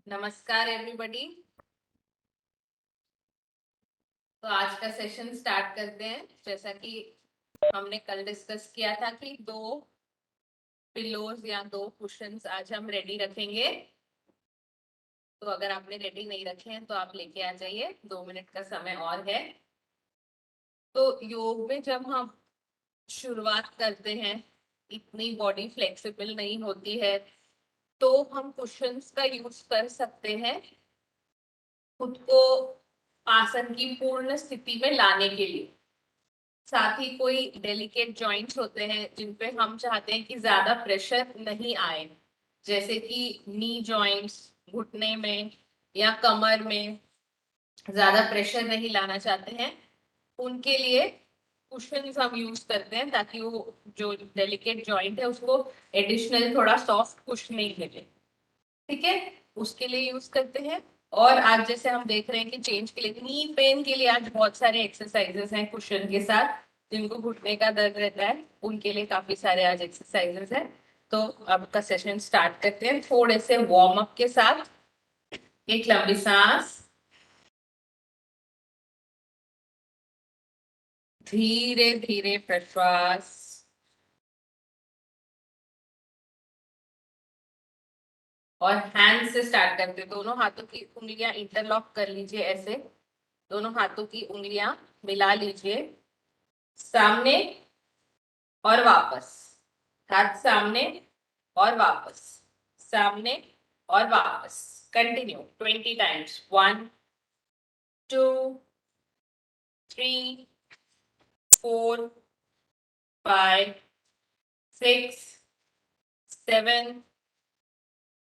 नमस्कार एवरीबॉडी। तो आज का सेशन स्टार्ट करते हैं। जैसा कि हमने कल डिस्कस किया था कि दो पिलोज या दो कुशन्स आज हम रेडी रखेंगे। तो अगर आपने रेडी नहीं रखे हैं तो आप लेके आ जाइए, 2 मिनट का समय और है। तो योग में जब हम शुरुआत करते हैं, इतनी बॉडी फ्लेक्सिबल नहीं होती है, तो हम कुशन्स का यूज कर सकते हैं खुद को आसन की पूर्ण स्थिति में लाने के लिए। साथ ही कोई डेलिकेट जॉइंट्स होते हैं जिन पे हम चाहते हैं कि ज्यादा प्रेशर नहीं आए, जैसे कि नी जॉइंट्स, घुटने में या कमर में ज्यादा प्रेशर नहीं लाना चाहते हैं, उनके लिए कुशन्स हम यूज करते हैं ताकि वो जो डेलिकेट जॉइंट है उसको एडिशनल थोड़ा सॉफ्ट कुशनिंग मिले। ठीक है, उसके लिए यूज करते हैं। और आज जैसे हम देख रहे हैं कि चेंज के लिए, नी पेन के लिए आज बहुत सारे एक्सरसाइजेस हैं कुशन के साथ। जिनको घुटने का दर्द रहता है उनके लिए काफी सारे आज एक्सरसाइजेस हैं। तो अब का सेशन स्टार्ट करते हैं थोड़े से वार्म अप के साथ। एक लंबी सांस, धीरे धीरे प्रश्वास, और हैंड से स्टार्ट करते हैं। दोनों हाथों की उंगलियां इंटरलॉक कर लीजिए, ऐसे दोनों हाथों की उंगलियां मिला लीजिए, सामने और वापस, हाथ सामने और वापस, सामने और वापस। Continue 20 times. 1 2 3 4 5 6 7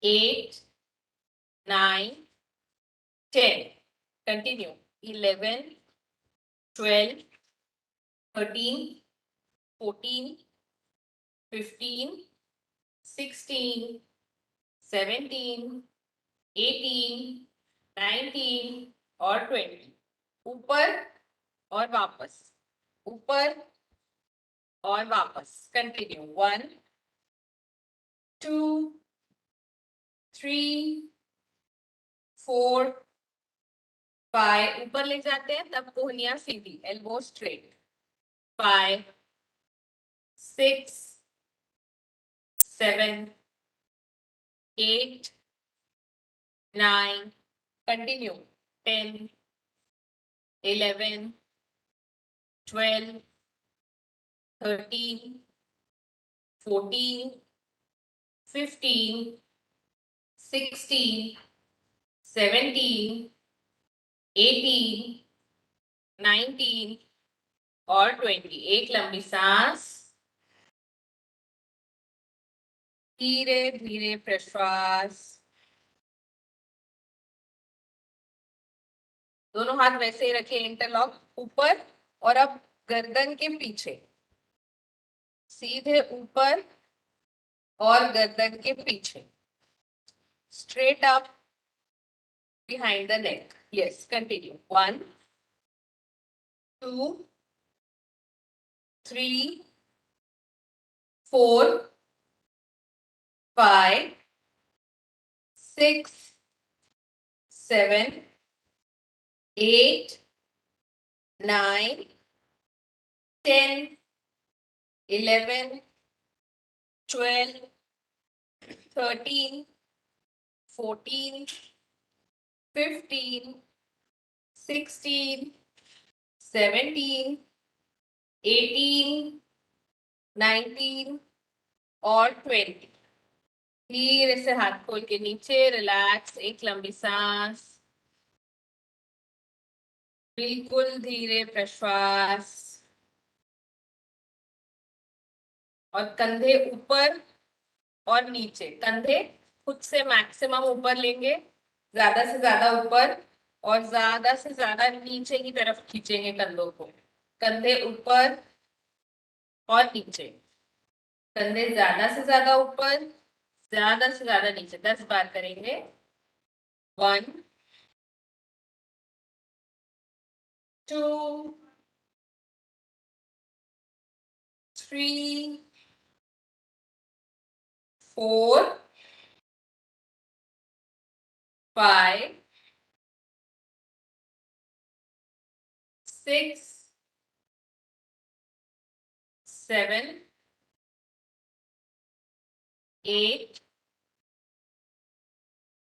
8 9 10। कंटिन्यू 11 12 13 14 15 16 17 18 19 और 20। ऊपर और वापस, ऊपर और वापस। कंटिन्यू 1 2 3 4 5। ऊपर ले जाते हैं तब कोहनियां सीधी, एल्बो स्ट्रेट। 5 6 7 8 9। कंटिन्यू 10 11 12 13 14 15 16 17 18 19 और 20। एक लंबी सांस, धीरे धीरे प्रश्वास। दोनों हाथ वैसे ही रखे, इंटरलॉक ऊपर। और अब गर्दन के पीछे, सीधे ऊपर और गर्दन के पीछे, straight up behind the neck. Yes, continue 4 5 6 7 8 9 10 11 12 13 14 15 16 17 18 19 और 20। धीरे से हाथ खोल के नीचे रिलैक्स, एक लंबी सांस, बिल्कुल धीरे प्रश्वास। और कंधे ऊपर और नीचे, कंधे खुद से मैक्सिमम ऊपर लेंगे, ज्यादा से ज्यादा ऊपर, और ज्यादा से ज्यादा नीचे की तरफ खींचेंगे कंधों को। कंधे ऊपर और नीचे, कंधे ज्यादा से ज्यादा ऊपर, ज्यादा से ज्यादा नीचे। 10 बार करेंगे। 1 2 3 4 5 6 7 8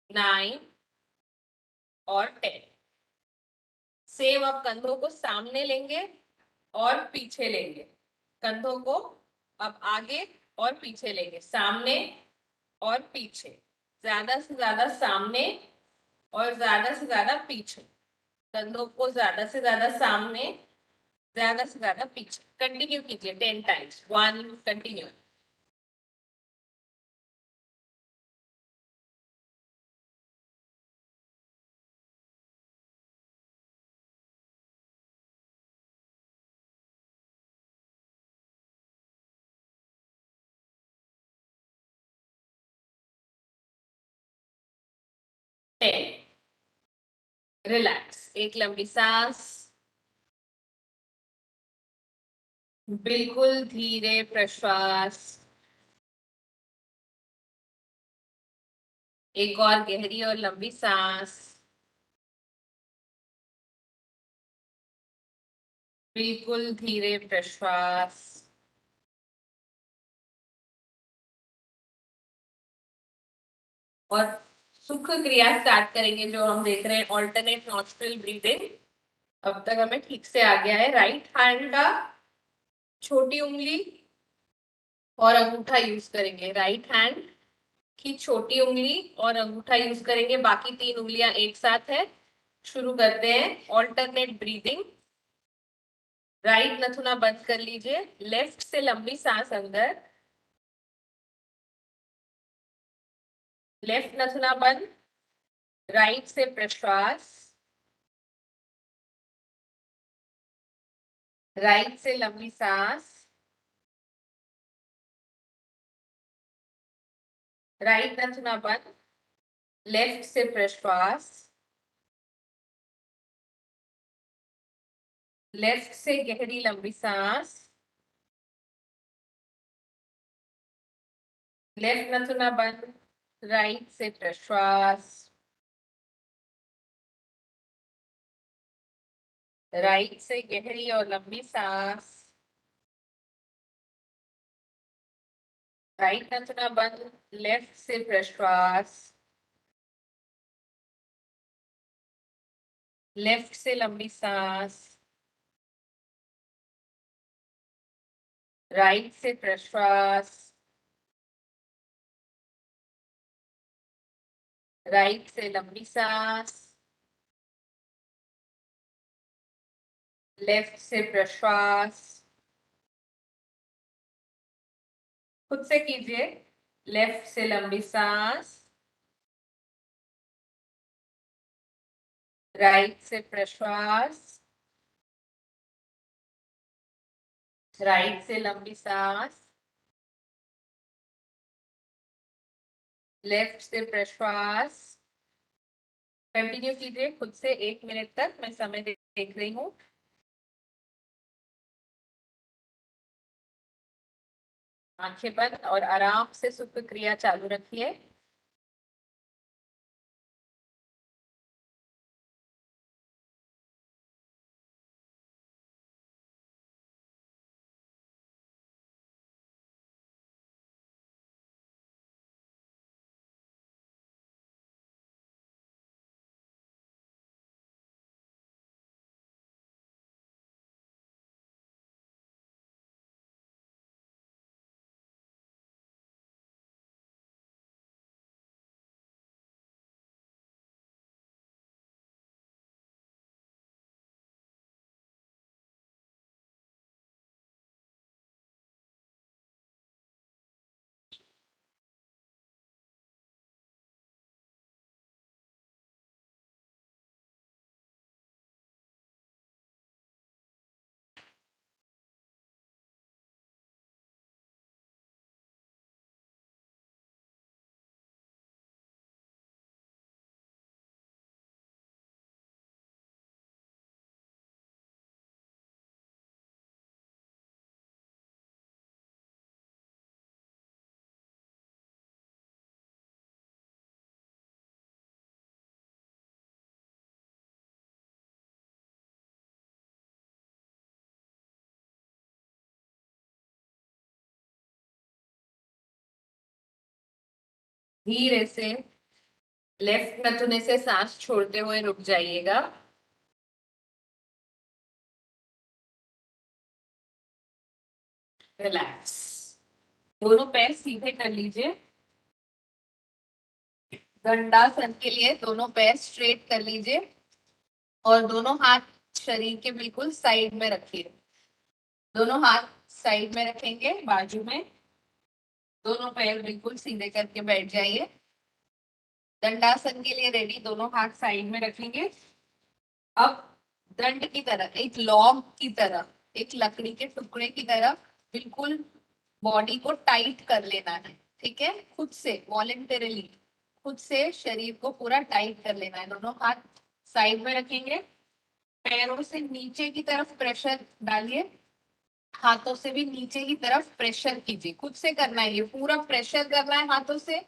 9 और 10। सेम अब कंधों को सामने लेंगे और पीछे लेंगे। कंधों को अब आगे और पीछे लेंगे, सामने और पीछे, ज्यादा से ज्यादा सामने और ज्यादा से ज्यादा पीछे। कंधों को ज्यादा से ज्यादा सामने, ज्यादा से ज्यादा पीछे। कंटिन्यू कीजिए 10 टाइम्स। 1 कंटिन्यू। रिलैक्स, एक लंबी सांस, बिल्कुल धीरे प्रश्वास, एक और गहरी और लंबी सांस, बिल्कुल धीरे प्रश्वास, और सुख क्रिया स्टार्ट करेंगे जो हम देख रहे हैं, ऑल्टरनेट नॉस्ट्रल ब्रीदिंग। अब तक हमें ठीक से आ गया है। राइट हैंड का छोटी उंगली और अंगूठा यूज करेंगे। राइट हैंड की छोटी उंगली और अंगूठा यूज करेंगे, बाकी 3 उंगलियां एक साथ है। शुरू करते हैं ऑल्टरनेट ब्रीदिंग। राइट नथुना बंद कर लीजिए, लेफ्ट से लंबी सांस अंदर, लेफ्ट नथुना बंद, राइट से प्रश्वास, राइट से लंबी सांस, राइट नथुना बंद, लेफ्ट से प्रश्वास, लेफ्ट से गहरी लंबी सांस, लेफ्ट नथुना बंद, राइट से प्रश्वास, राइट से गहरी और लंबी सांस, राइट नथुना बंद, लेफ्ट से प्रश्वास, लेफ्ट से लंबी सांस, राइट से प्रश्वास, राइट से लंबी सांस, लेफ्ट से प्रश्वास। खुद से कीजिए। लेफ्ट से लंबी सांस, राइट से प्रश्वास, राइट से लंबी सांस, लेफ्ट से प्रश्वास। कंटिन्यू कीजिए खुद से 1 मिनट तक। मैं समय देख रही हूँ। आंखें बंद और आराम से सुख क्रिया चालू रखिए। धीरे से लेफ्ट नथुने से सांस छोड़ते हुए रुक जाइएगा। रिलैक्स। दोनों पैर सीधे कर लीजिए। दंडासन के लिए दोनों पैर स्ट्रेट कर लीजिए और दोनों हाथ शरीर के बिल्कुल साइड में रखिए। दोनों हाथ साइड में रखेंगे बाजू में। दोनों पैर बिल्कुल सीधे करके बैठ जाइए। दंडासन के लिए रेडी, दोनों हाथ साइड में रखेंगे। अब दंड की तरह, एक लॉग की तरह, एक लकड़ी के टुकड़े की तरह बिल्कुल बॉडी को टाइट कर लेना है। ठीक है, खुद से वॉलेंटरली खुद से शरीर को पूरा टाइट कर लेना है। दोनों हाथ साइड में रखेंगे। पैरों से नीचे की तरफ प्रेशर डालिए। हाथों से भी नीचे की तरफ प्रेशर कीजिए। खुद से करना है, ये पूरा प्रेशर करना है हाथों से।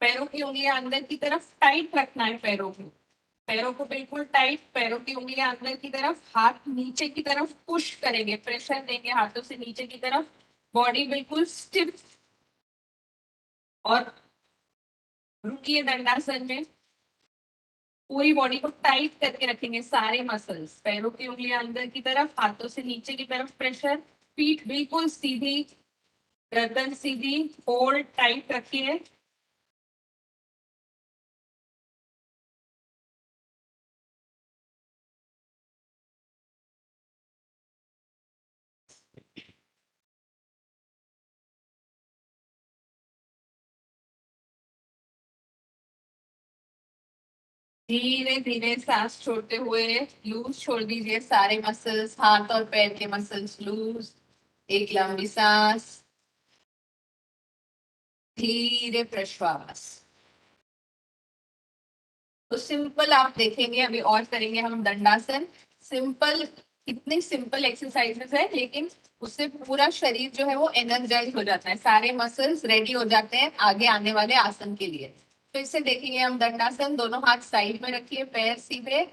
पैरों की उंगलियां अंदर की तरफ टाइट रखना है। पैरों को बिल्कुल टाइट। पैरों की उंगलियां अंदर की तरफ, हाथ नीचे की तरफ पुश करेंगे, प्रेशर देंगे हाथों से नीचे की तरफ। बॉडी बिल्कुल स्टिफ और रुकिए दंडासन में। पूरी बॉडी को टाइट करके रखेंगे, सारे मसल्स। पैरों की उंगलियां अंदर की तरफ, हाथों से नीचे की तरफ प्रेशर। पीठ बिल्कुल सीधी, गर्दन सीधी, होल्ड टाइट रखिए। धीरे धीरे सांस छोड़ते हुए लूज छोड़ दीजिए सारे मसल्स, हाथ और पैर के मसल्स लूज। एक लंबी सांस, धीरे प्रश्वास। तो सिंपल आप देखेंगे, अभी और करेंगे हम दंडासन। सिंपल, इतनी सिंपल एक्सरसाइजेस है लेकिन उससे पूरा शरीर जो है वो एनर्जाइज हो जाता है, सारे मसल्स रेडी हो जाते हैं आगे आने वाले आसन के लिए। तो इससे देखेंगे हम दंडासन। दोनों हाथ साइड में रखिए, पैर सीधे,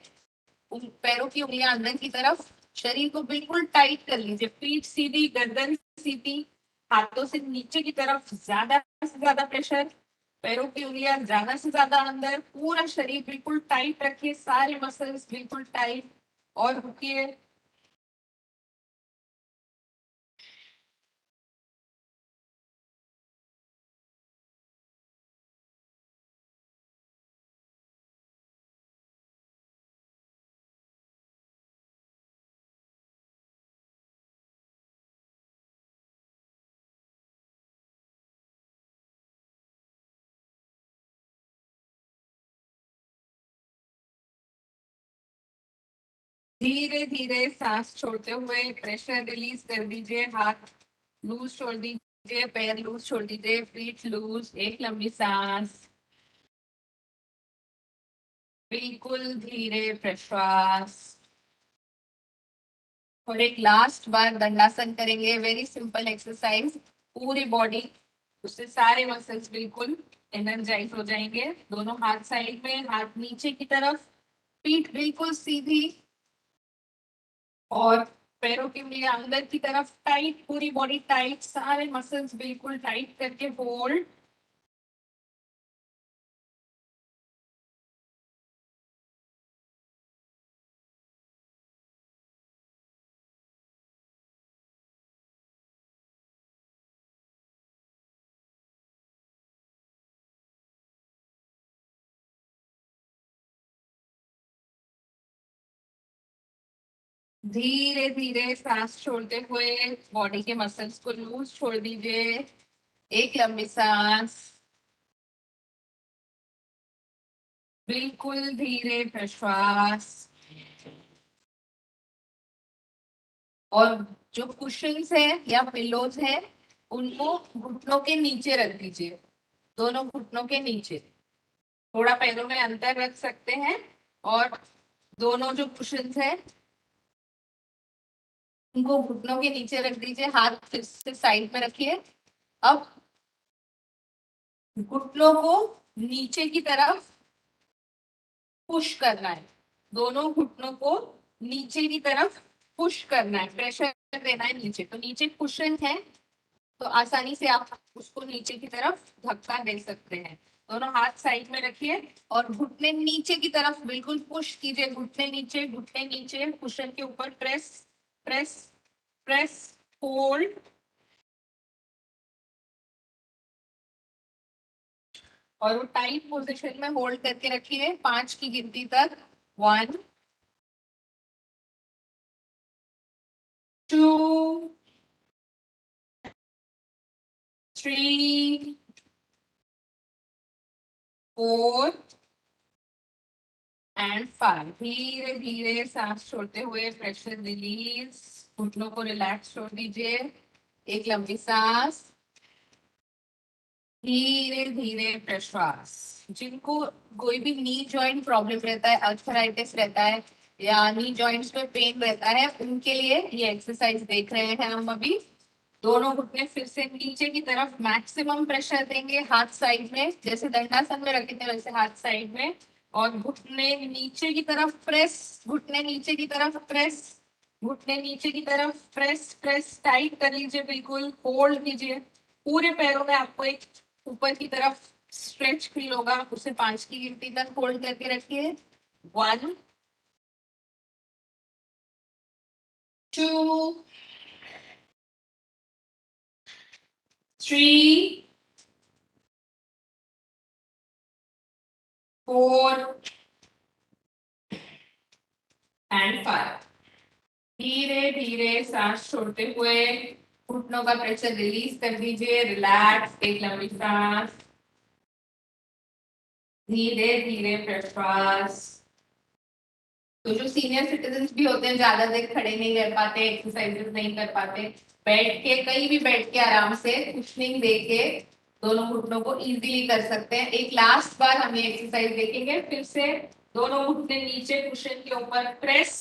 पैरों की उंगलियां अंदर की तरफ। शरीर को बिल्कुल टाइट कर लीजिए, पीठ सीधी, गर्दन सीधी, हाथों से नीचे की तरफ ज्यादा से ज्यादा प्रेशर। पैरों की उंगलियां ज्यादा से ज्यादा अंदर। पूरा शरीर बिल्कुल टाइट रखिए, सारे मसल्स बिल्कुल टाइट। और रुकिए। धीरे धीरे सांस छोड़ते हुए प्रेशर रिलीज कर दीजिए। हाथ लूज छोड़ दीजिए, पैर लूज छोड़ दीजिए, पीठ लूज। एक लंबी सांस, बिल्कुल धीरे प्रश्वास। और एक लास्ट बार दंडासन करेंगे, वेरी सिंपल एक्सरसाइज। पूरी बॉडी, उससे सारे मसल्स बिल्कुल एनर्जाइज हो जाएंगे। दोनों हाथ साइड में, हाथ नीचे की तरफ, पीठ बिल्कुल सीधी और पैरों की उंगलियां अंदर की तरफ टाइट। पूरी बॉडी टाइट, सारे मसल्स बिल्कुल टाइट करके होल्ड। धीरे धीरे सांस छोड़ते हुए बॉडी के मसल्स को लूज छोड़ दीजिए। एक लंबी सांस, बिल्कुल धीरे प्रश्वास। और जो कुशन्स है या पिलोज है उनको घुटनों के नीचे रख दीजिए, दोनों घुटनों के नीचे। थोड़ा पैरों में अंतर रख सकते हैं। और दोनों जो कुशन्स है उनको घुटनों के नीचे रख दीजिए, हाथ फिर से साइड में रखिए। अब घुटनों को नीचे की तरफ पुश करना है। दोनों घुटनों को नीचे की तरफ पुश करना है, प्रेशर देना है नीचे। तो नीचे कुशन है तो आसानी से आप उसको नीचे की तरफ धक्का दे सकते हैं। दोनों हाथ साइड में रखिए और घुटने नीचे की तरफ बिल्कुल पुश कीजिए, घुटने नीचे कुशन के ऊपर प्रेस प्रेस प्रेस होल्ड और वो टाइट पोजीशन में होल्ड करके रखिए 5 की गिनती तक। 1 2 3 4 एंड 5। धीरे धीरे सांस छोड़ते हुए प्रेशर रिलीज, घुटनों को रिलैक्स छोड़ दीजिए। एक लंबी सांस, धीरे धीरे प्रश्वास। जिनको कोई भी नी जॉइंट प्रॉब्लम रहता है, अर्थराइटिस रहता है या नी जॉइंट्स में पेन रहता है, उनके लिए ये एक्सरसाइज देख रहे हैं हम अभी। दोनों घुटने फिर से नीचे की तरफ मैक्सिमम प्रेशर देंगे, हाथ साइड में, जैसे दंडासन में रखे थे वैसे हाथ साइड में, और घुटने नीचे की तरफ प्रेस, घुटने नीचे की तरफ प्रेस, घुटने नीचे की तरफ प्रेस प्रेस, टाइट कर लीजिए, बिल्कुल होल्ड कीजिए। पूरे पैरों में आपको एक ऊपर की तरफ स्ट्रेच फील होगा, उसे 5 की गिनती तक होल्ड करके रखिए। 1 2 3 4 एंड 5। धीरे धीरे सांस छोड़ते हुए घुटनों का प्रेशर रिलीज कर दीजिए, रिलैक्स। एक लंबी सांस, धीरे धीरे प्रश्वास। तो जो सीनियर सिटीजन भी होते हैं, ज्यादा देर खड़े नहीं रह पाते, एक्सरसाइजेस नहीं कर पाते, बैठ के कहीं भी बैठ के आराम से कुशनिंग दे के दोनों घुटनों को इजीली कर सकते हैं। एक लास्ट बार हम ये एक्सरसाइज देखेंगे फिर से। दोनों घुटने नीचे कुशन के ऊपर press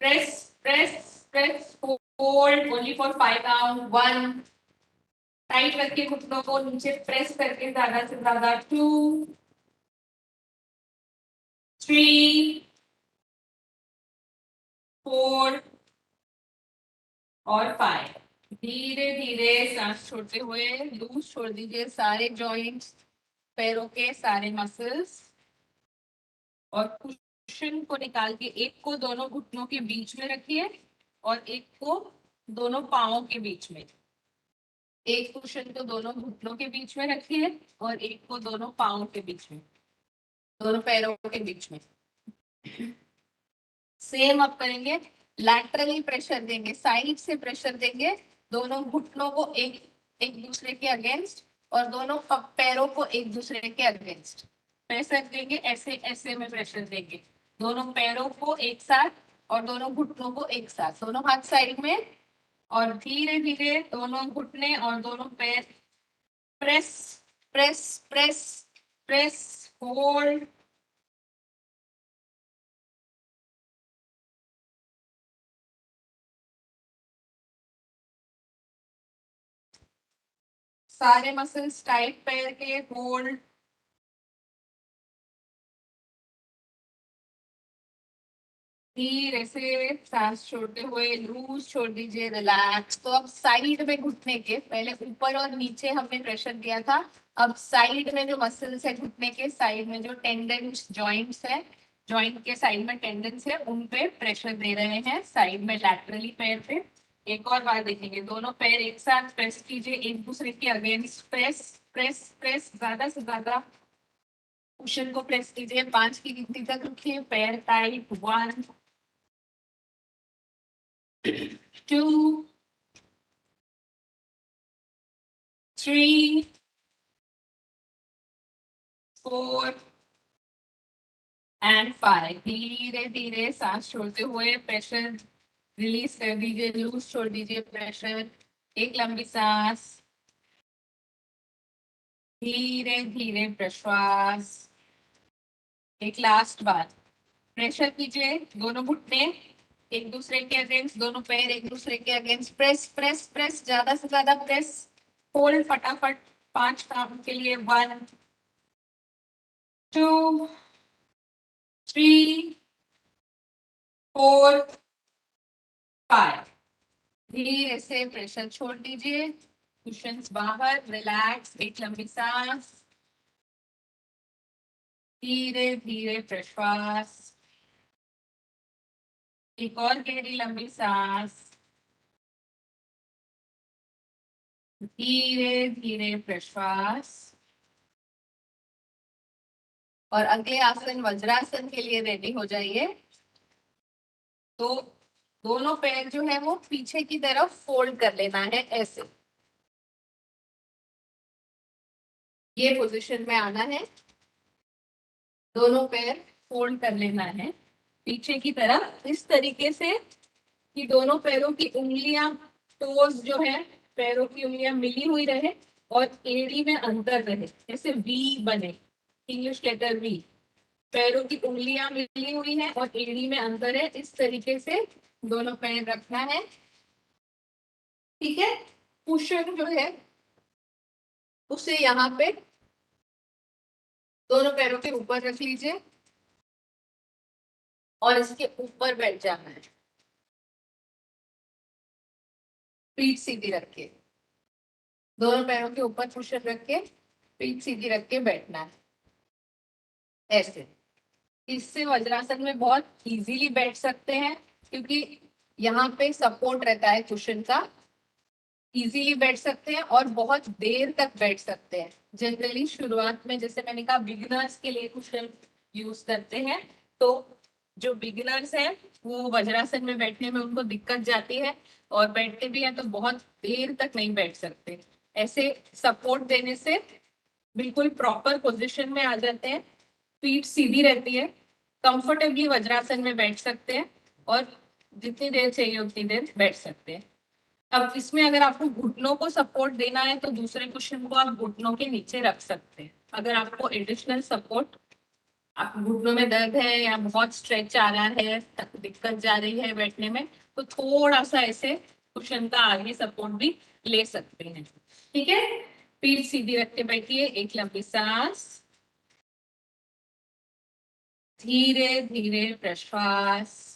press press press hold only for 5 count. 1 tight करके घुटनों को नीचे प्रेस करके ज्यादा से ज्यादा। 2 3 4 और 5। धीरे धीरे सांस छोड़ते हुए लूज छोड़ दीजिए सारे जॉइंट्स, पैरों के सारे मसल्स, और कुशन को निकाल के एक को दोनों घुटनों के बीच में रखिए और एक को दोनों पांवों के बीच में। एक कुशन को दोनों घुटनों के बीच में रखिए और एक को दोनों पांवों के बीच में, दोनों पैरों के बीच में। सेम आप करेंगे, लैटरली प्रेशर देंगे, साइड से प्रेशर देंगे, दोनों घुटनों को एक एक दूसरे के अगेंस्ट और दोनों पैरों को एक दूसरे के अगेंस्ट प्रेशर देंगे। ऐसे ऐसे में प्रेशर देंगे, दोनों पैरों को एक साथ और दोनों घुटनों को एक साथ, दोनों हाथ साइड में, और धीरे धीरे दोनों घुटने और दोनों पैर press press press press hold. सारे मसल्स टाइट पैर के, होल्ड। धीरे से सांस छोड़ते हुए लूज छोड़ दीजिए, रिलैक्स। तो अब साइड में घुटने के, पहले ऊपर और नीचे हमने प्रेशर दिया था, अब साइड में जो मसल्स है घुटने के साइड में, जो टेंडन्स जॉइंट्स है, जॉइंट के साइड में टेंडन्स है, उन पे प्रेशर दे रहे हैं साइड में, लैटरली पैर पे। एक और बार देखेंगे, दोनों पैर एक साथ प्रेस कीजिए, एक दूसरे के अगेंस्ट प्रेस प्रेस प्रेस, ज्यादा से ज्यादा कुशन को प्रेस कीजिए। 5 की गिनती तक रखिए, पैर टाइट। 1 2 3 4 एंड 5। धीरे धीरे सांस छोड़ते हुए प्रेशर रिलीज कर दीजिए, लूज छोड़ दीजिए प्रेशर। एक लंबी सांस, धीरे धीरे प्रश्वास। एक लास्ट बार प्रेशर कीजिए, दोनों घुटने एक दूसरे के अगेंस्ट, दोनों पैर एक दूसरे के अगेंस्ट, प्रेस प्रेस प्रेस, ज्यादा से ज्यादा प्रेस, होल्ड फटाफट 5 काउंट के लिए। 1 2 3 4 5। धीरे से प्रेशर छोड़ दीजिए, कुशन्स बाहर, रिलैक्स, एक लंबी सांस, धीरे धीरे प्रश्वास, एक और गहरी लंबी सांस, धीरे धीरे प्रश्वास। और अगले आसन वज्रासन के लिए रेडी हो जाइए। तो दोनों पैर जो है वो पीछे की तरफ फोल्ड कर लेना है, ऐसे ये पोजीशन में आना है। दोनों पैर फोल्ड कर लेना है पीछे की तरफ, इस तरीके से कि दोनों पैरों की उंगलियां, टोज जो है, पैरों की उंगलियां मिली हुई रहे और एड़ी में अंतर रहे, जैसे वी बने, इंग्लिश लेटर वी। पैरों की उंगलियां मिली हुई है और एड़ी में अंतर है, इस तरीके से दोनों पैर रखना है। ठीक है। कुशन जो है उसे यहाँ पे दोनों पैरों के ऊपर रख लीजिए और इसके ऊपर बैठ जाना है, पीठ सीधी रख के। दोनों पैरों के ऊपर कुशन रख के पीठ सीधी रख के बैठना है, ऐसे। इससे वज्रासन में बहुत इजीली बैठ सकते हैं, क्योंकि यहाँ पे सपोर्ट रहता है कुशन का। इजीली बैठ सकते हैं और बहुत देर तक बैठ सकते हैं। जनरली शुरुआत में, जैसे मैंने कहा, बिगिनर्स के लिए कुशन यूज करते हैं। तो जो बिगिनर्स हैं वो वज्रासन में बैठने में उनको दिक्कत जाती है, और बैठते भी हैं तो बहुत देर तक नहीं बैठ सकते। ऐसे सपोर्ट देने से बिल्कुल प्रॉपर पोजीशन में आ जाते हैं, पीठ सीधी रहती है, कंफर्टेबली वज्रासन में बैठ सकते हैं और जितनी देर चाहिए उतनी देर बैठ सकते हैं। अब इसमें अगर आपको घुटनों को सपोर्ट देना है तो दूसरे क्वेश्चन को आप घुटनों के नीचे रख सकते हैं। अगर आपको एडिशनल सपोर्ट, आप घुटनों में दर्द है या बहुत स्ट्रेच आ रहा है, दिक्कत जा रही है बैठने में, तो थोड़ा सा ऐसे क्वेश्चन का आगे सपोर्ट भी ले सकते हैं। ठीक है। पीठ सीधी रख के बैठिए, एक लंबी सांस, धीरे धीरे प्रश्वास,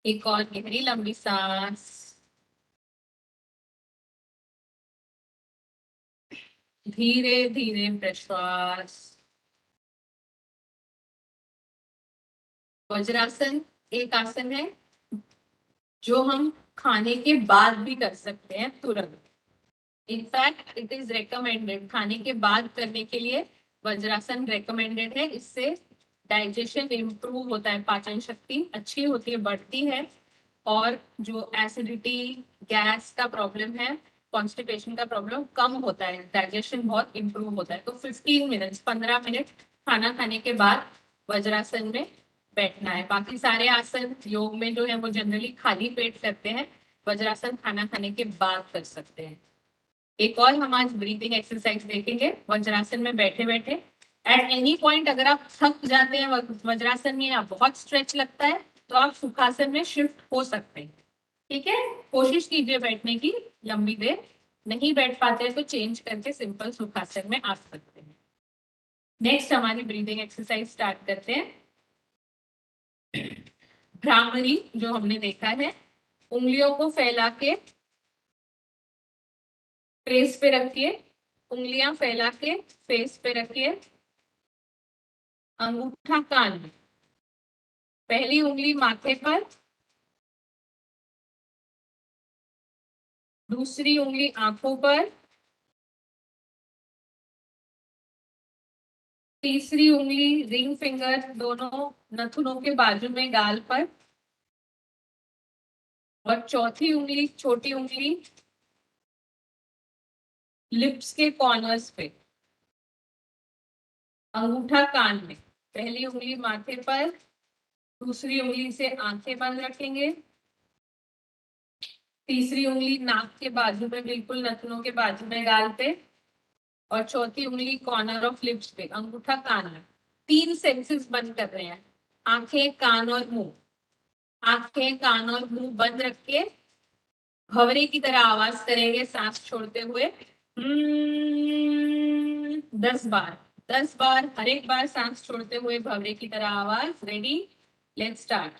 एक और गहरी लंबी सांस, धीरे धीरे प्रश्वास। वज्रासन एक आसन है जो हम खाने के बाद भी कर सकते हैं, तुरंत। इनफैक्ट इट इज रिकमेंडेड, खाने के बाद करने के लिए वज्रासन रिकमेंडेड है। इससे डाइजेशन इम्प्रूव होता है, पाचन शक्ति अच्छी होती है, बढ़ती है, और जो एसिडिटी, गैस का प्रॉब्लम है, कॉन्स्टिपेशन का प्रॉब्लम कम होता है, डाइजेशन बहुत इम्प्रूव होता है। तो 15 मिनट, 15 मिनट खाना खाने के बाद वज्रासन में बैठना है। बाकी सारे आसन योग में जो है वो जनरली खाली पेट करते हैं, वज्रासन खाना खाने के बाद कर सकते हैं। एक और हम आज ब्रीथिंग एक्सरसाइज देखेंगे वज्रासन में बैठे बैठे। एट एनी पॉइंट अगर आप थक जाते हैं वज्रासन में या बहुत स्ट्रेच लगता है, तो आप सुखासन में शिफ्ट हो सकते हैं। ठीक है। कोशिश कीजिए बैठने की लंबी देर, नहीं बैठ पाते हैं तो चेंज करके सिंपल सुखासन में आ सकते हैं। नेक्स्ट हमारी ब्रीदिंग एक्सरसाइज स्टार्ट करते हैं। भ्रामरी जो हमने देखा है, उंगलियों को फैला के फेस पे रखिए, उंगलियां फैला के फेस पे रखिए, अंगूठा कान में, पहली उंगली माथे पर, दूसरी उंगली आंखों पर, तीसरी उंगली रिंग फिंगर दोनों नथुनों के बाजू में गाल पर, और चौथी उंगली, छोटी उंगली लिप्स के कॉर्नर्स पे, अंगूठा कान में। पहली उंगली माथे पर, दूसरी उंगली से आंखें बंद रखेंगे, तीसरी उंगली नाक के बाजू में, बिल्कुल नथुनों के बाजू में गाल पे, और चौथी उंगली कॉर्नर ऑफ लिप्स पे, अंगूठा कान में। 3 सेंसेस बंद कर रहे हैं, आंखें, कान और मुंह। आंखें, कान और मुंह बंद रख के भंवरे की तरह आवाज करेंगे सांस छोड़ते हुए, 10 बार। 10 बार, हर एक बार सांस छोड़ते हुए भंवरे की तरह आवाज। Ready, let's start.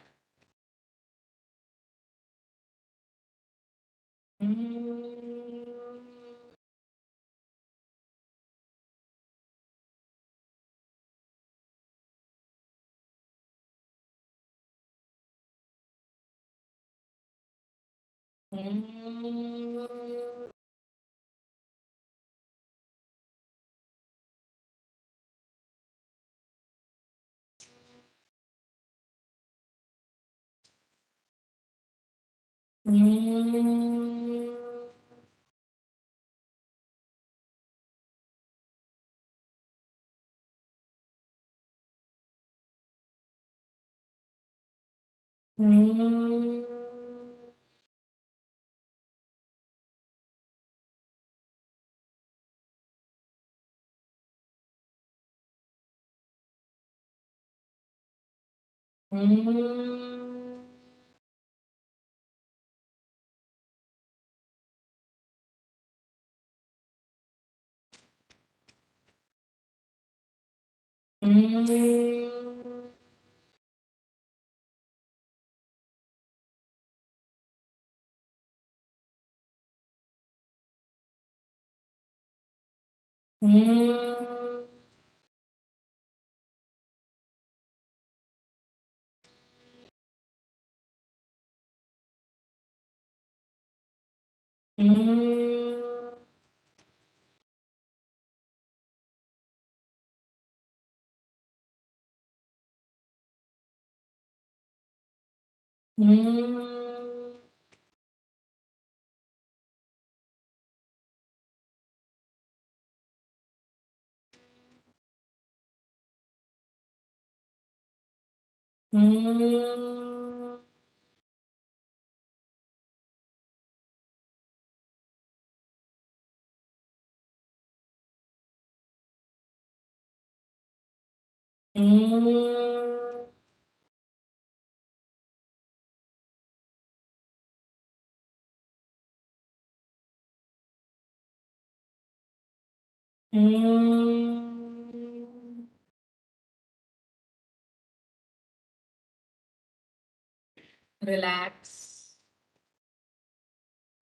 रिलैक्स।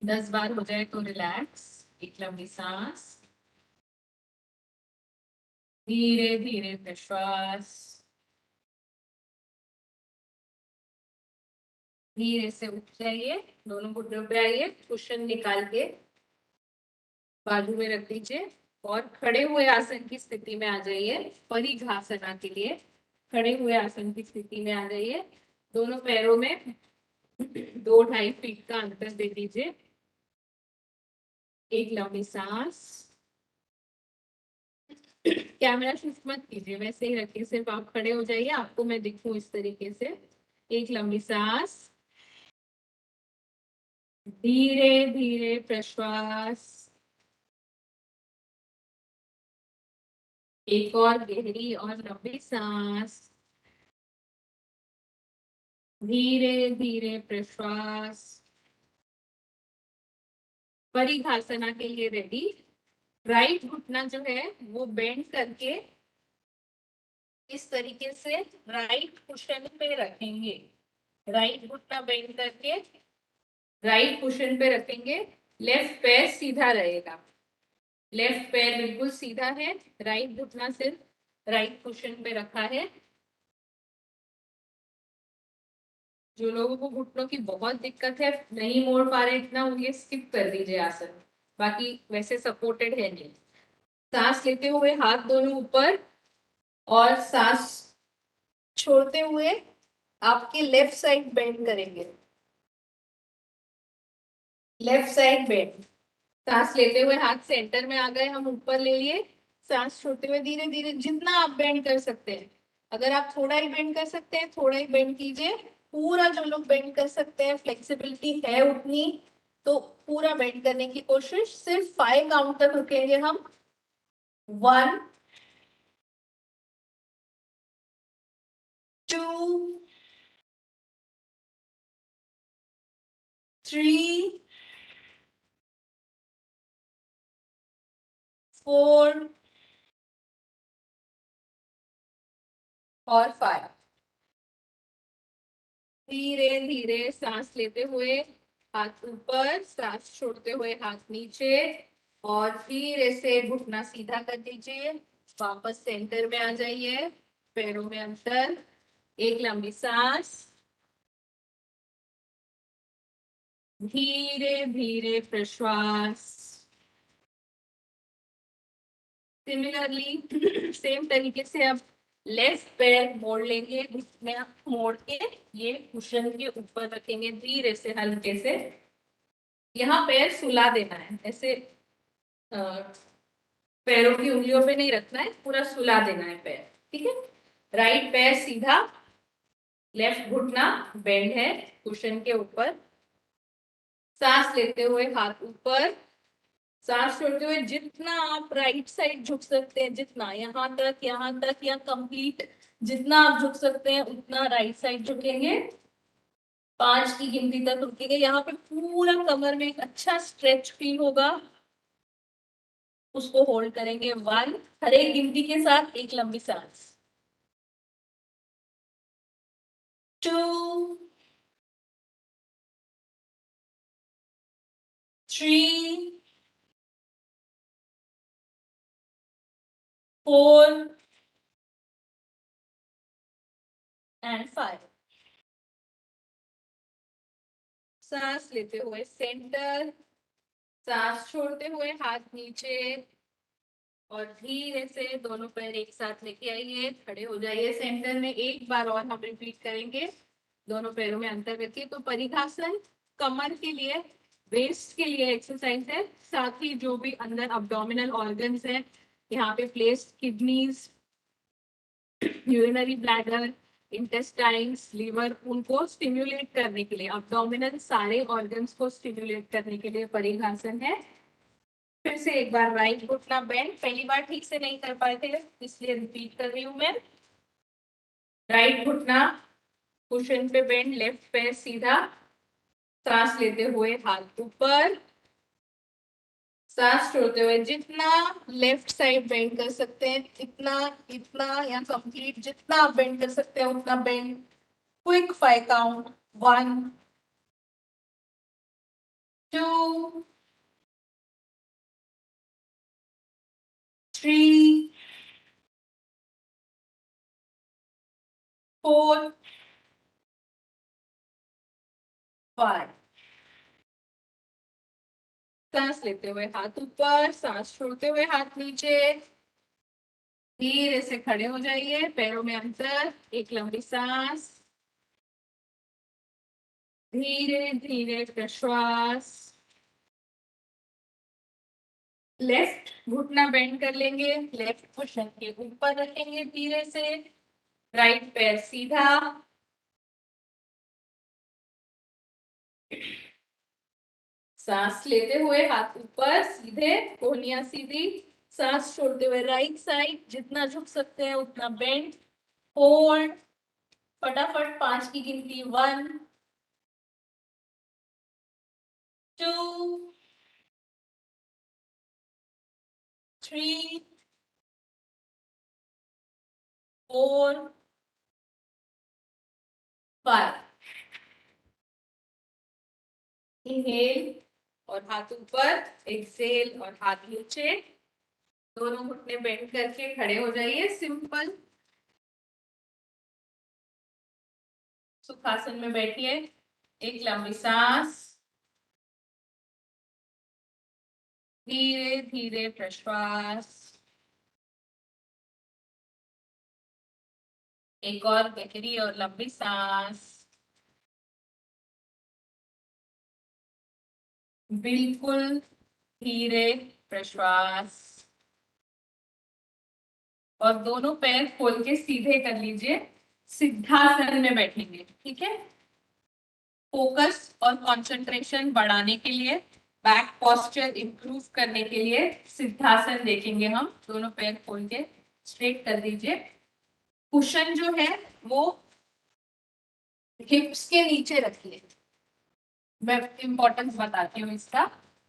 10 बार हो जाए तो रिलैक्स। एक लंबी सांस। धीरे धीरे प्रश्वास। धीरे से उठ जाइए, दोनों घुटनों पे आइए, कुशन निकाल के बाजू में रख दीजिए और खड़े हुए आसन की स्थिति में आ जाइए। परिघासना के लिए खड़े हुए आसन की स्थिति में आ जाइए। दोनों पैरों में 2-2.5 फीट का अंतर दे दीजिए। एक लंबी सांस। कैमरा शिफ्ट मत कीजिए, वैसे ही रखिए, सिर्फ आप खड़े हो जाइए, आपको मैं दिखूं इस तरीके से। एक लंबी सांस। धीरे धीरे प्रश्वास। एक और गहरी और लंबी सांस। धीरे धीरे प्रश्वास। परिघासना के लिए रेडी। राइट घुटना जो है वो बेंड करके इस तरीके से राइट कुशन पे रखेंगे। राइट घुटना बेंड करके राइट कुशन पे रखेंगे। लेफ्ट पैर सीधा रहेगा। लेफ्ट पैर बिल्कुल सीधा है। राइट घुटना सिर्फ राइट कुशन पे रखा है। जो लोगों को घुटनों की बहुत दिक्कत है, नहीं मोड़ पा रहे इतना, वो ये स्किप कर दीजिए आसन। बाकी वैसे सपोर्टेड है नहीं। सांस लेते हुए हाथ दोनों ऊपर और सांस छोड़ते हुए आपके लेफ्ट साइड बेंड करेंगे। Left side bend. सांस लेते हुए हाथ सेंटर में आ गए, हम ऊपर ले लिए। सांस छोड़ते हुए धीरे धीरे जितना आप बेंड कर सकते हैं। अगर आप थोड़ा ही बेंड कर सकते हैं थोड़ा ही बेंड कीजिए। पूरा जो लोग बेंड कर सकते हैं, फ्लेक्सिबिलिटी है उतनी, तो पूरा बेंड करने की कोशिश। सिर्फ 5 काउंट तक रुकेंगे हम। 1 2 3 4 और 5। धीरे धीरे सांस लेते हुए हाथ ऊपर, सांस छोड़ते हुए हाथ नीचे और धीरे से घुटना सीधा कर दीजिए। वापस सेंटर में आ जाइए, पैरों में अंतर, एक लंबी सांस, धीरे धीरे प्रश्वास। सिमिलरली सेम तरीके से अब लेफ्ट पैर मोड़ लेंगे, घुटने मोड़ के ये कुशन के ऊपर रखेंगे, धीरे से हल्के से। यहाँ पैर सुला देना है, ऐसे पैरों की उंगलियों पे नहीं रखना है, पूरा सुला देना है पैर, ठीक है। राइट पैर सीधा, लेफ्ट घुटना बेंड है कुशन के ऊपर। सांस लेते हुए हाथ ऊपर, सांस छोड़ते हुए जितना आप राइट साइड झुक सकते हैं, जितना यहाँ तक या कंप्लीट जितना आप झुक सकते हैं उतना राइट साइड झुकेंगे। 5 की गिनती तक रुकेंगे। यहाँ पे पूरा कमर में एक अच्छा स्ट्रेच फील होगा, उसको होल्ड करेंगे 1। हर एक गिनती के साथ एक लंबी सांस। 2, 3, 4 and 5। सांस लेते हुए सेंटर, सांस छोड़ते हुए हाथ नीचे और धीरे से दोनों पैर एक साथ लेके आइए, खड़े हो जाइए सेंटर में। एक बार और हम रिपीट करेंगे, दोनों पैरों में अंतर करके। तो परिघासन कमर के लिए, वेस्ट के लिए एक्सरसाइज है, साथ ही जो भी अंदर अब्डोमिनल ऑर्गन्स है, यहाँ पे placed kidneys, urinary bladder, intestines, liver, उनको स्टिम्युलेट करने के लिए, अब्डोमिनल सारे ऑर्गन्स को स्टिम्युलेट करने के लिए परिघासन है। फिर से एक बार राइट घुटना बेंड, पहली बार ठीक से नहीं कर पाए थे इसलिए रिपीट कर रही हूं मैं। राइट घुटना कुशन पे बेंड, लेफ्ट पैर सीधा, सांस लेते हुए हाथ ऊपर, सांस छोड़ते हुए जितना लेफ्ट साइड बेंड कर सकते हैं इतना, इतना या कंप्लीट जितना आप बेंड कर सकते हैं उतना बेंड। Quick 5 count, 1, 2, 3, 4, 5। सांस लेते हुए हाथ ऊपर, सांस छोड़ते हुए हाथ नीचे, धीरे से खड़े हो जाइए, पैरों में अंतर, एक लंबी सांस, धीरे धीरे प्रश्वास। लेफ्ट घुटना बेंड कर लेंगे, लेफ्ट कुशन के ऊपर रखेंगे धीरे से, राइट पैर सीधा, सांस लेते हुए हाथ ऊपर सीधे, कोहनियां सीधी, सांस छोड़ते हुए राइट साइड जितना झुक सकते हैं उतना बेंड, होल्ड। फटाफट 5 की गिनती, 1, 2, 3, 4, 5। इनहेल और हाथ ऊपर, एक्सेल और हाथ नीचे, दोनों घुटने बेंड करके खड़े हो जाइए सिंपल सुखासन में बैठिए, एक लंबी सांस, धीरे धीरे प्रश्वास, एक और गहरी और लंबी सांस, बिल्कुल धीरे प्रश्वास और दोनों पैर खोल के सीधे कर लीजिए, सिद्धासन में बैठेंगे, ठीक है। फोकस और कंसंट्रेशन बढ़ाने के लिए, बैक पोस्चर इंप्रूव करने के लिए सिद्धासन देखेंगे हम। दोनों पैर खोल के स्ट्रेट कर दीजिए। कुशन जो है वो हिप्स के नीचे रखिए, मैं इंपॉर्टेंस बताती हूँ इसका।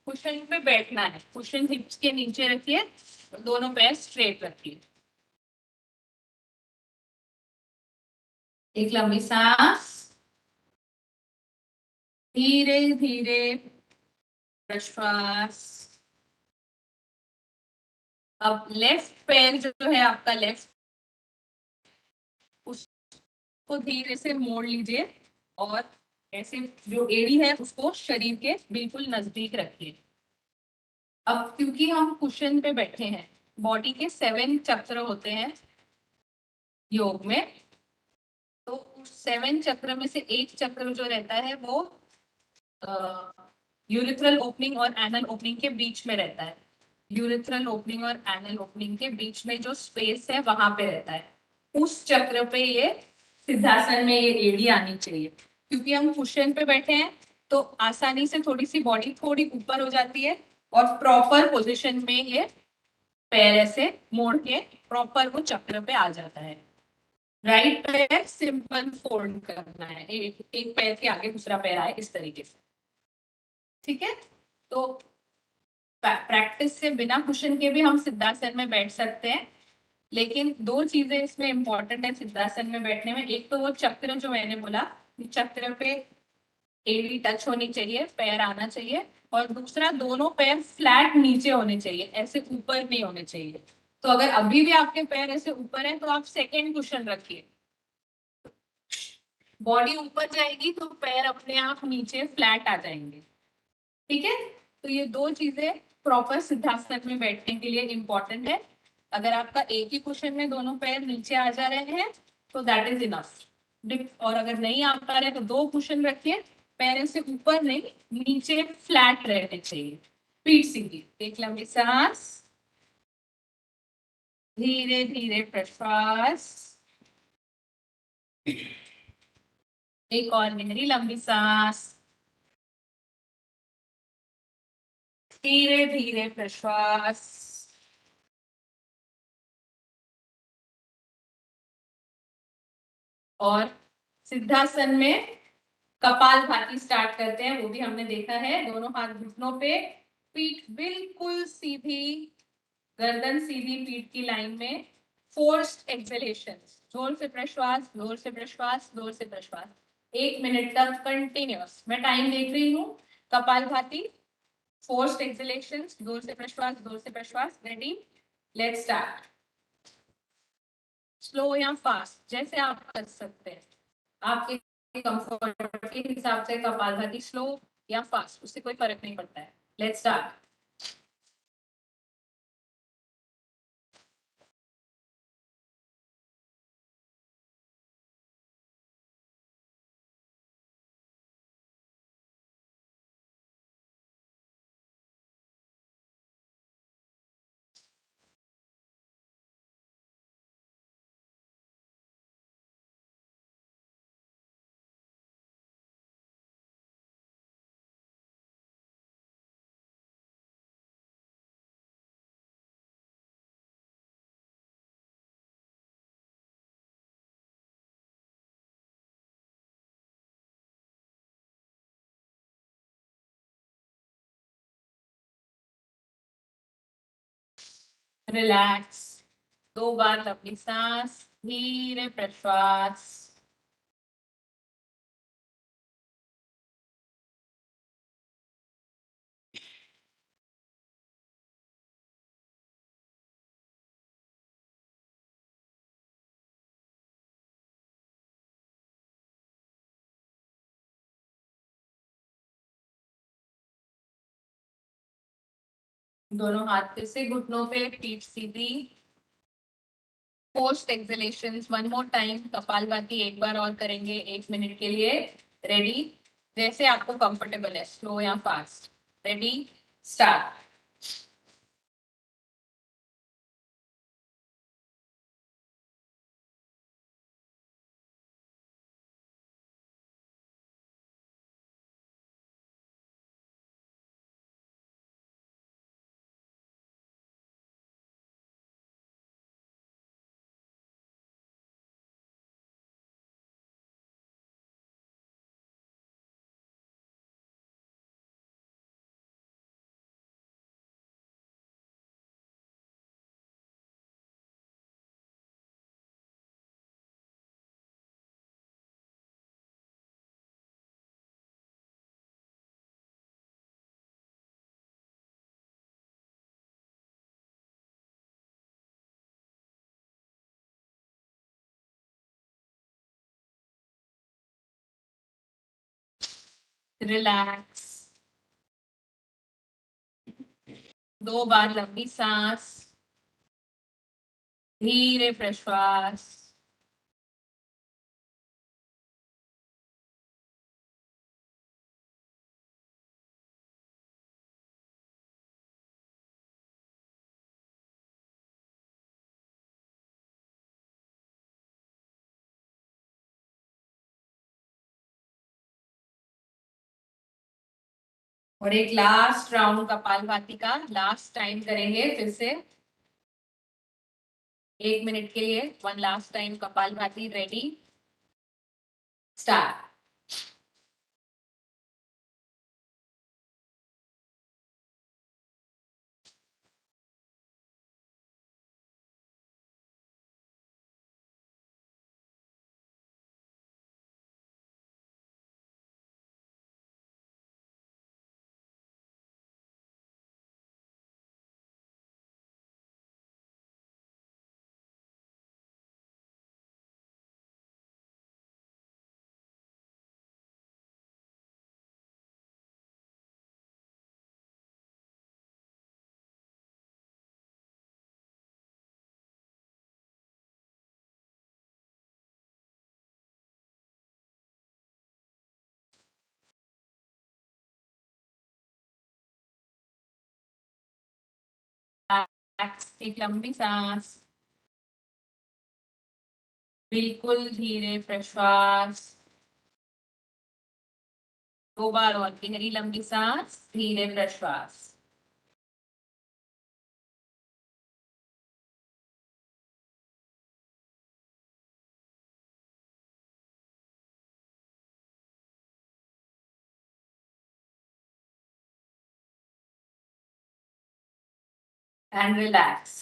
कुशन पे बैठना है, कुशन हिप्स के नीचे रखिए, दोनों पैर स्ट्रेट रखिए। एक लंबी सांस, धीरे धीरे प्रश्वास। अब लेफ्ट पैर जो है आपका लेफ्ट, उसको धीरे से मोड़ लीजिए और ऐसे जो एड़ी है उसको शरीर के बिल्कुल नजदीक रखिए। अब क्योंकि हम कुशन पे बैठे हैं, बॉडी के 7 चक्र होते हैं योग में, तो उस 7 चक्र में से एक चक्र जो रहता है वो यूरिथ्रल ओपनिंग और एनल ओपनिंग के बीच में रहता है। यूरिथ्रल ओपनिंग और एनल ओपनिंग के बीच में जो स्पेस है वहां पे रहता है। उस चक्र पे ये सिद्धासन में ये एड़ी आनी चाहिए। क्योंकि हम कुशन पे बैठे हैं तो आसानी से थोड़ी सी बॉडी थोड़ी ऊपर हो जाती है और प्रॉपर पोजिशन में ये पैर ऐसे मोड़ के प्रॉपर वो चक्र पे आ जाता है। राइट पैर सिंपल फोल्ड करना है, एक पैर के आगे दूसरा पैर आए इस तरीके से। ठीक है, तो प्रैक्टिस से बिना कुशन के भी हम सिद्धासन में बैठ सकते हैं। लेकिन दो चीजें इसमें इंपॉर्टेंट है सिद्धासन में बैठने में। एक तो वो चक्र जो मैंने बोला, चक्र पे एड़ी टच होनी चाहिए, पैर आना चाहिए। और दूसरा, दोनों पैर फ्लैट नीचे होने चाहिए, ऐसे ऊपर नहीं होने चाहिए। तो अगर अभी भी आपके पैर ऐसे ऊपर है तो आप सेकेंड कुशन रखिए। बॉडी ऊपर जाएगी तो पैर अपने आप नीचे फ्लैट आ जाएंगे। ठीक है, तो ये दो चीजें प्रॉपर सिद्धासन में बैठने के लिए इंपॉर्टेंट है। अगर आपका एक ही क्वेश्चन में दोनों पैर नीचे आ जा रहे हैं तो दैट इज इनफ। और अगर नहीं आ पा रहे तो दो क्वेश्चन रखिए, पैर से ऊपर नहीं नीचे फ्लैट रहने चाहिए। पीठ सीधी, एक लंबी सांस, धीरे धीरे प्रश्वास, एक और गहरी लंबी सांस, धीरे धीरे प्रश्वास। और सिद्धासन में कपाल भाती स्टार्ट करते हैं, वो भी हमने देखा है। दोनों हाथ घुटनों पे, पीठ बिल्कुल सीधी, गर्दन सीधी पीठ की लाइन में। फोर्स्ड एक्सहेलेशन, जोर से प्रश्वास, जोर से प्रश्वास, जोर से प्रश्वास, 1 मिनट तक कंटिन्यूअस। मैं टाइम देख रही हूँ। कपाल भाती, फोर्स्ड एक्सहेलेशन, जोर से प्रश्वास, जोर से प्रश्वास। Ready, let's start. स्लो या फास्ट जैसे आप कर सकते हैं, आपके कंफर्ट के हिसाब से कपालभाति स्लो या फास्ट, उससे कोई फर्क नहीं पड़ता है। Let's start. रिलैक्स, 2 बार लंबी सांस, धीरे प्रश्वास। दोनों हाथ फिर से घुटनों पे, पीठ सीधी। Post exhalation 1 more time, kapalbhati एक बार और करेंगे 1 मिनट के लिए। रेडी, जैसे आपको कंफर्टेबल है, स्लो या फास्ट। Ready, start. रिलैक्स। 2 बार लंबी सांस, धीरे प्रश्वास। और एक लास्ट राउंड कपालभाति का लास्ट टाइम करेंगे फिर से 1 मिनट के लिए। One last time kapalbhati. Ready, start. एक लंबी सांस, बिल्कुल धीरे प्रश्वास। 2 बार और गहरी लंबी सांस, धीरे प्रश्वास। And relax.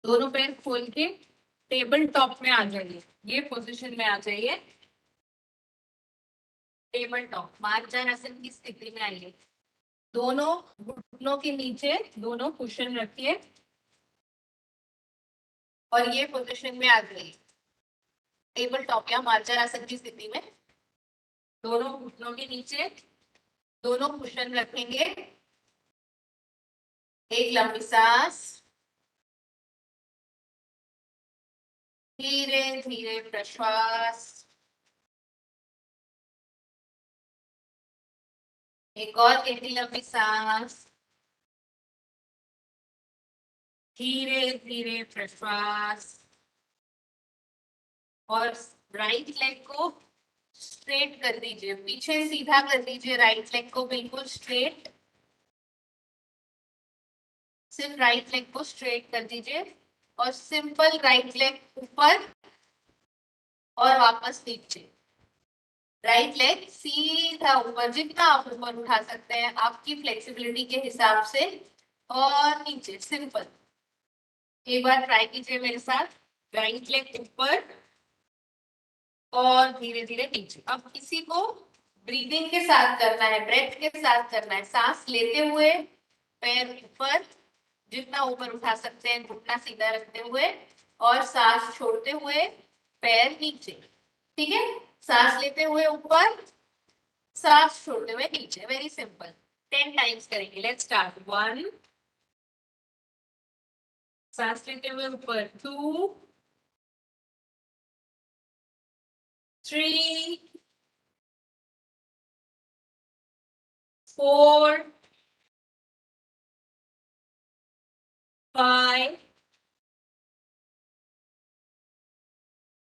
दोनों पैर खोल के टेबल टॉप में आ जाइए, ये पोजीशन में आ जाइए। टेबल टॉप मार्जारासन की स्थिति में आइए। दोनों घुटनों के नीचे दोनों कुशन रखिए और ये पोजीशन में आ जाइए। टेबल टॉप या मार्जारासन की स्थिति में दोनों घुटनों के नीचे दोनों कुशन रखेंगे। एक लंबी सांस, धीरे धीरे प्रश्वास। एक और गहरी लंबी सांस, धीरे धीरे प्रश्वास। और राइट लेग को स्ट्रेट कर दीजिए, पीछे सीधा कर दीजिए राइट लेग को, बिल्कुल स्ट्रेट। सिर्फ राइट लेग को स्ट्रेट कर दीजिए और सिंपल राइट लेग ऊपर और वापस नीचे। राइट लेग सीधा ऊपर, जितना आप ऊपर उठा सकते हैं आपकी फ्लेक्सिबिलिटी के हिसाब से, और नीचे सिंपल। एक बार ट्राई कीजिए मेरे साथ। राइट लेग ऊपर और धीरे धीरे नीचे। अब इसी को ब्रीदिंग के साथ करना है, ब्रेथ के साथ करना है। सांस लेते हुए पैर ऊपर, जितना ऊपर उठा सकते हैं घुटना सीधा रखते हुए, और सांस छोड़ते हुए पैर नीचे। ठीक है, सांस लेते हुए ऊपर, सांस छोड़ते हुए नीचे। Very simple. 10 टाइम्स करेंगे। Let's start. 1, सांस लेते हुए ऊपर। 2, 3, 4, 5,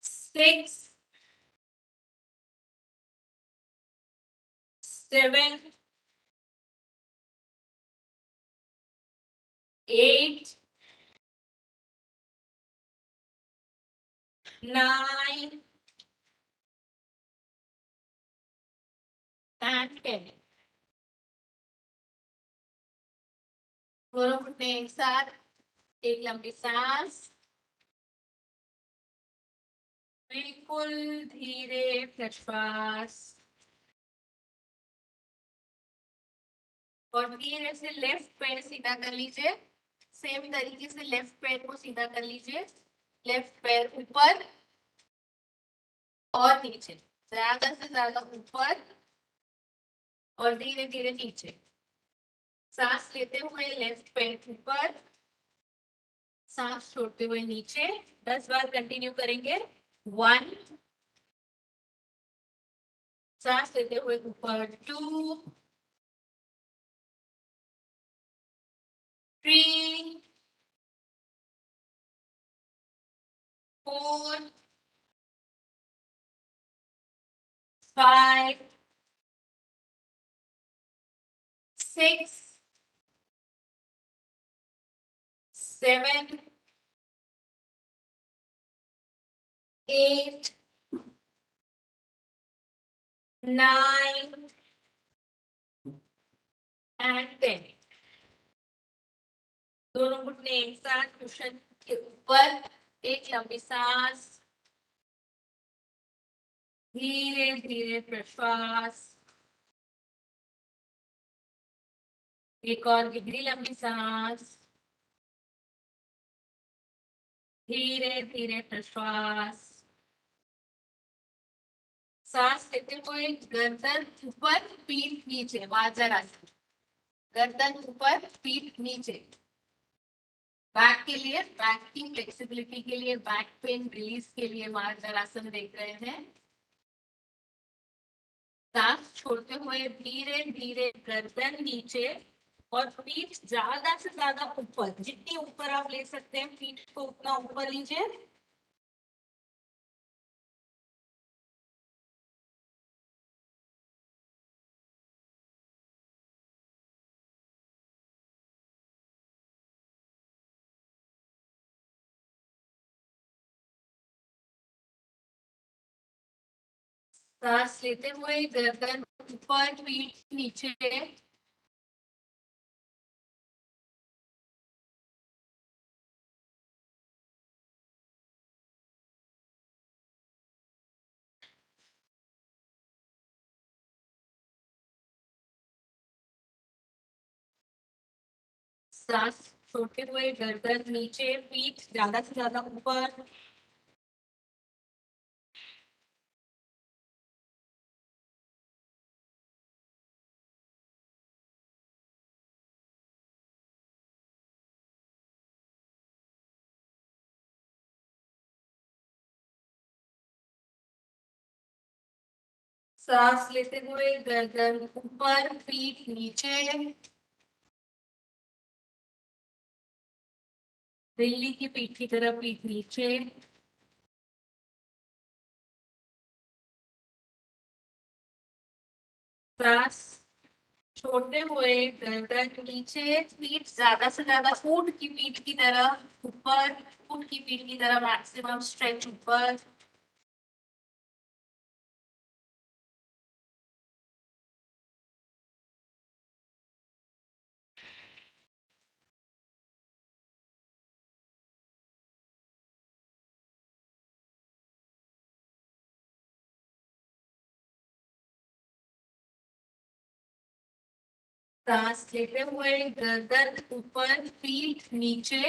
6, 7, 8, 9 and 10। दोनों घुटने एक साथ। एक लंबी सांस, बिल्कुल धीरे प्रश्वास। और धीरे से लेफ्ट पैर सीधा कर लीजिए। सेम तरीके से लेफ्ट पैर को सीधा कर लीजिए। लेफ्ट पैर ऊपर और नीचे। ज्यादा से ज्यादा ऊपर और धीरे धीरे नीचे। सांस लेते हुए लेफ्ट पेट ऊपर, सांस छोड़ते हुए नीचे। 10 बार कंटिन्यू करेंगे। 1, सांस लेते हुए ऊपर। 2, 3, 4, 5, 6, 7, 8, 9 एंड 10। दोनों घुटने एक साथ कुशन के ऊपर। एक लंबी सांस, धीरे धीरे प्रश्वास। एक और गहरी लंबी सांस, धीरे धीरे प्रश्वास। सांस लेते हुए गर्दन ऊपर, पीठ नीचे, वज्रासन। गर्दन ऊपर, पीठ नीचे। बैक के लिए, बैक की फ्लेक्सिबिलिटी के लिए, बैक पेन रिलीज के लिए वज्रासन देख रहे हैं। सांस छोड़ते हुए धीरे धीरे गर्दन नीचे और पीठ ज्यादा से ज्यादा ऊपर। जितनी ऊपर आप ले सकते हैं पीठ को उतना ऊपर लीजिए। सांस लेते हुए गर्दन ऊपर, पीठ नीचे। सांस छोड़ते हुए गर्दन नीचे, पीठ ज्यादा से ज्यादा ऊपर। सांस लेते हुए गर्दन ऊपर, पीठ नीचे। बिल्ली की पीठ की तरफ पीठ नीचे। सांस छोड़ते हुए गर्दन नीचे, पीठ ज्यादा से ज्यादा ऊंट की पीठ की तरफ ऊपर। ऊंट की पीठ की तरफ मैक्सिमम स्ट्रेच ऊपर। सांस लेते हुए गर्दन ऊपर, पीठ नीचे।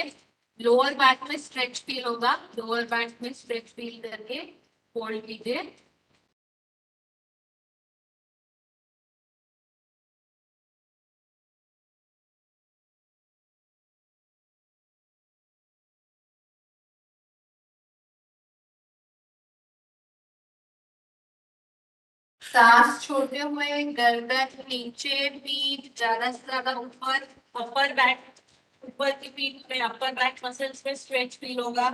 लोअर बैक में स्ट्रेच फील होगा। लोअर बैक में स्ट्रेच फील करके होल्ड कीजिए। सांस छोड़ते हुए गर्दन नीचे, पीठ ज्यादा से ज्यादा ऊपर। अपर बैक, ऊपर की पीठ में अपर बैक मसल्स में स्ट्रेच फील होगा।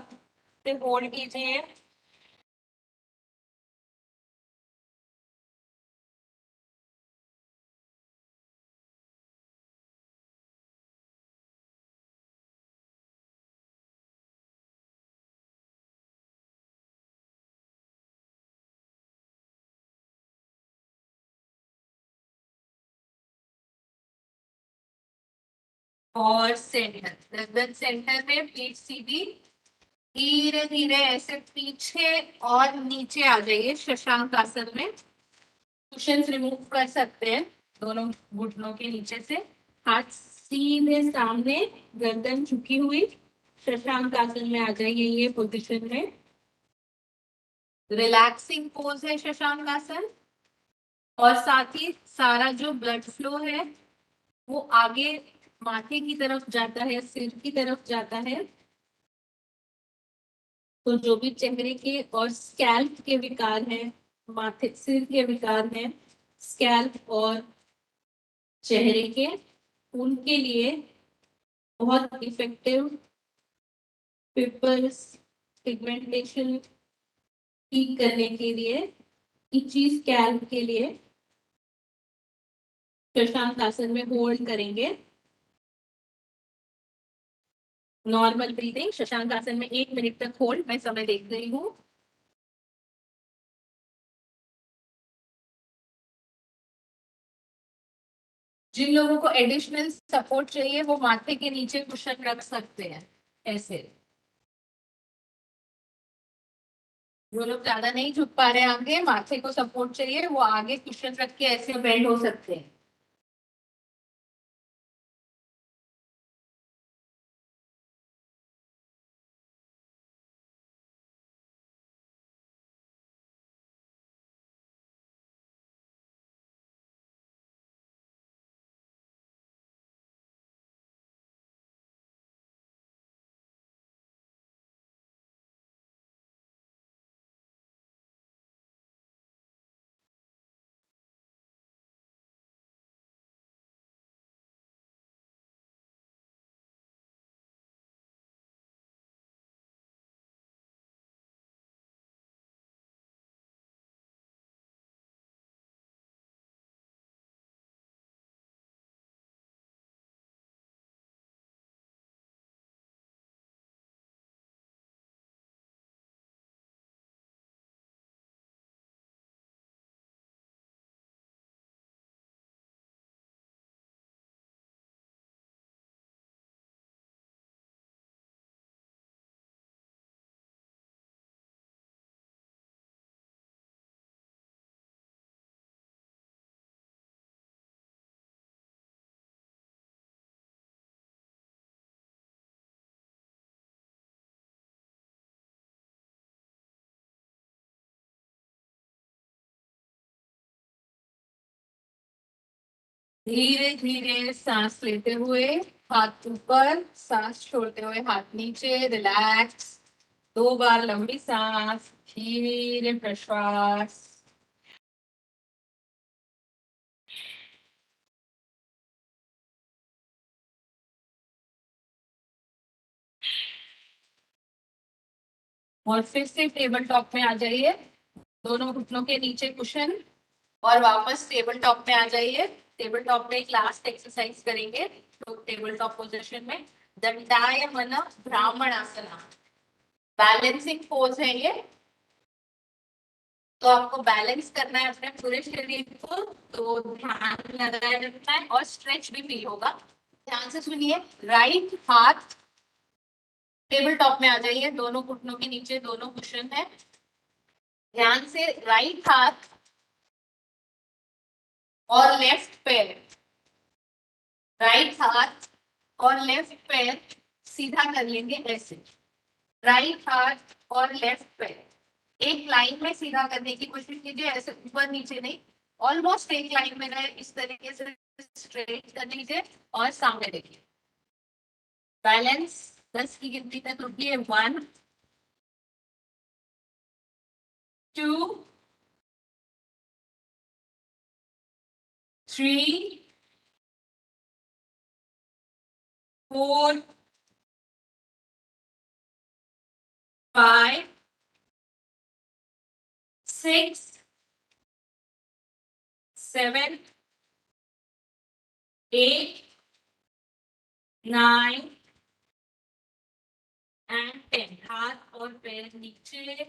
फिर होल्ड कीजिए। और सेंटर, गर्दन सेंटर में, पीठ सीधी। धीरे धीरे ऐसे पीछे और नीचे आ जाइए शशांक आसन में। कुशन रिमूव कर सकते हैं दोनों घुटनों के नीचे से। हाथ सीधे सामने, गर्दन झुकी हुई। शशांक आसन में आ जाइए ये पोजीशन में। रिलैक्सिंग पोज है शशांक आसन, और साथ ही सारा जो ब्लड फ्लो है वो आगे माथे की तरफ जाता है, सिर की तरफ जाता है। तो जो भी चेहरे के और स्कैल्प के विकार हैं, माथे सिर के विकार हैं, स्कैल्प और चेहरे के, उनके लिए बहुत इफेक्टिव पिंपल्स, पिगमेंटेशन ठीक करने के लिए, इची स्कैल्प के लिए शशांक आसन में होल्ड करेंगे। नॉर्मल ब्रीदिंग शशांक आसन में 1 मिनट तक होल्ड, मैं समय देख रही हूँ। जिन लोगों को एडिशनल सपोर्ट चाहिए वो माथे के नीचे कुशन रख सकते हैं ऐसे। जो लोग ज्यादा नहीं झुक पा रहे आगे, माथे को सपोर्ट चाहिए, वो आगे कुशन रख के ऐसे बेंड हो सकते हैं। धीरे धीरे सांस लेते हुए हाथ ऊपर, सांस छोड़ते हुए हाथ नीचे, रिलैक्स। 2 बार लंबी सांस, धीरे प्रश्वास। और फिर से टेबल टॉप में आ जाइए, दोनों घुटनों के नीचे कुशन, और वापस टेबल टॉप में आ जाइए। टेबल टॉप में एक लास्ट एक्सरसाइज करेंगे तो टेबल टॉप पोजीशन में दंडायमन ब्राह्मण आसना, बैलेंसिंग पोज है ये। तो आपको बैलेंस करना है अपने पूरे शरीर को, तो ध्यान लगाए रखना है और स्ट्रेच भी फील होगा। ध्यान से सुनिए, राइट हाथ टेबल टॉप में आ जाइए, दोनों घुटनों के नीचे दोनों कुशन है। ध्यान से राइट हाथ और लेफ्ट पैर, राइट हाथ और लेफ्ट पैर सीधा कर लेंगे ऐसे। राइट हाथ और लेफ्ट पैर एक लाइन में सीधा करने की कोशिश कीजिए, ऐसे ऊपर नीचे नहीं, ऑलमोस्ट एक लाइन में रहे, इस तरीके से स्ट्रेट कर लीजिए और सामने देखिए। बैलेंस 10 की गिनती तक रुकिए। 1 2 3 4 5 6 7 8 9 एंड 10। हाथ और पैर नीचे,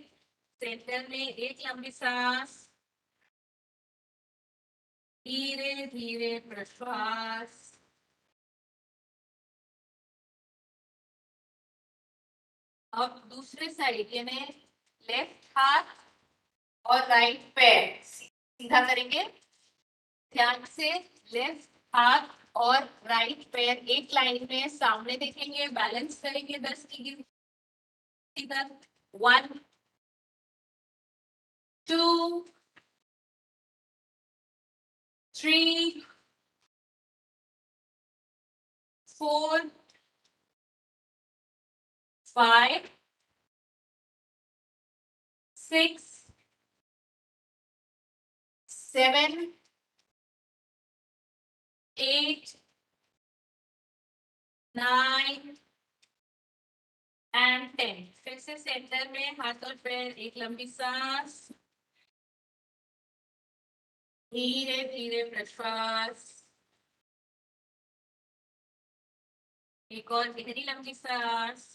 सेंटर में एक लंबी सांस, धीरे धीरे प्रश्वास। अब दूसरे साइड यानी लेफ्ट हाथ और राइट पैर सीधा करेंगे। ध्यान से लेफ्ट हाथ और राइट पैर एक लाइन में सामने देखेंगे, बैलेंस करेंगे 10 की गिनती तक। 1 2, 3, 4, 5, 6, 7, 8, 9 एंड 10। फिर से सेंटर में हाथ और पैर, एक लंबी सांस, धीरे धीरे प्रश्वास, एक और गहरी लंबी सांस,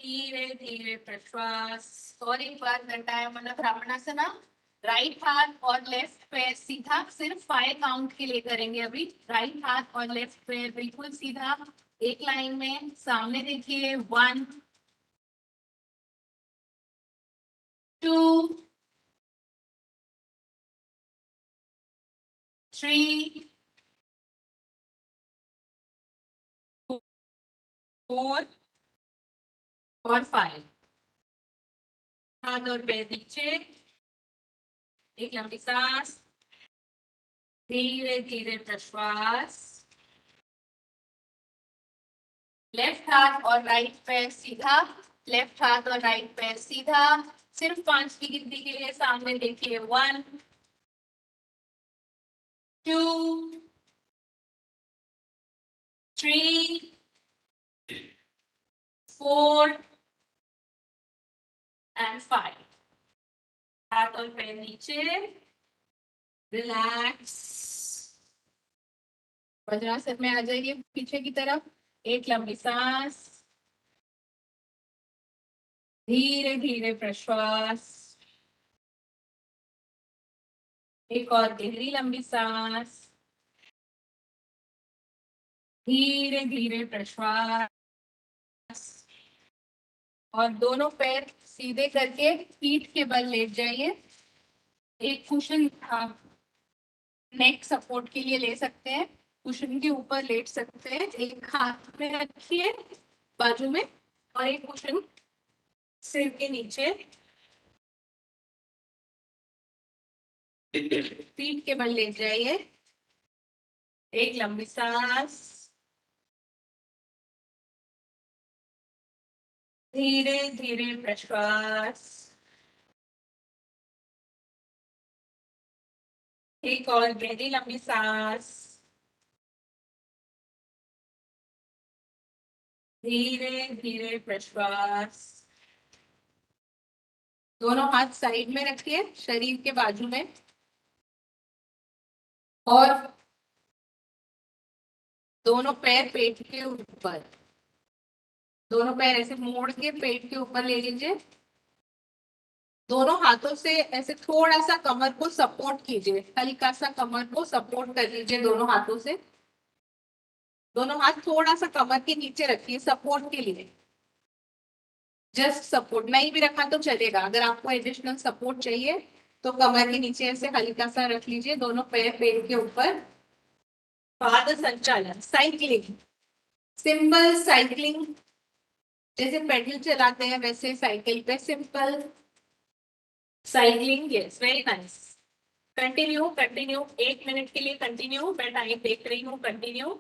धीरे धीरे प्रश्वास। और एक बार दंडायमान ब्राह्मणासना। राइट हाथ और लेफ्ट पैर सीधा, सिर्फ 5 काउंट के लिए करेंगे अभी। राइट हाथ और लेफ्ट पैर बिल्कुल सीधा, एक लाइन में सामने देखिए। 1, 2, 3, 4 और 5। हाथ और पैर नीचे, एक लंबी सांस, धीरे धीरे प्रश्वास। लेफ्ट हाथ और राइट पैर सीधा, लेफ्ट हाथ और राइट पैर सीधा, सिर्फ 5 की गिनती के लिए सामने देखिए। 1, 2, 3, 4 एंड 5। हाथ और पैर नीचे, रिलैक्स। वज्रासन में आ जाइए पीछे की तरफ, एक लंबी सांस, धीरे धीरे प्रश्वास, एक और गहरी लंबी सांस, धीरे धीरे प्रश्वास। और दोनों पैर सीधे करके पीठ के बल लेट जाइए। एक कुशन आप नेक सपोर्ट के लिए ले सकते हैं, कुशन के ऊपर लेट सकते हैं। एक हाथ में रखिए बाजू में, और एक कुशन सिर के नीचे, पीठ के बल लेट जाइए। एक लंबी सांस, धीरे धीरे प्रश्वास, एक और गहरी लंबी सांस, धीरे धीरे प्रश्वास। दोनों हाथ साइड में रखिए शरीर के बाजू में, और दोनों पैर पेट के ऊपर, दोनों पैर ऐसे मोड़ के पेट के ऊपर ले लीजिए। दोनों हाथों से ऐसे थोड़ा सा कमर को सपोर्ट कीजिए, हल्का सा कमर को सपोर्ट कर लीजिए दोनों हाथों से। दोनों हाथ थोड़ा सा कमर के नीचे रखिए सपोर्ट के लिए, जस्ट सपोर्ट। नहीं भी रखा तो चलेगा, अगर आपको एडिशनल सपोर्ट चाहिए तो कमर के नीचे ऐसे हल्का सा रख लीजिए, दोनों पैर पेट के ऊपर। पाद संचालन, साइकिलिंग, सिंपल साइकिलिंग, जैसे पेडल चलाते हैं वैसे साइकिल पे simple cycling. Yes, very nice. Continue continue, 1 minute के लिए कंटिन्यू। मैं टाइम देख रही हूँ, कंटिन्यू।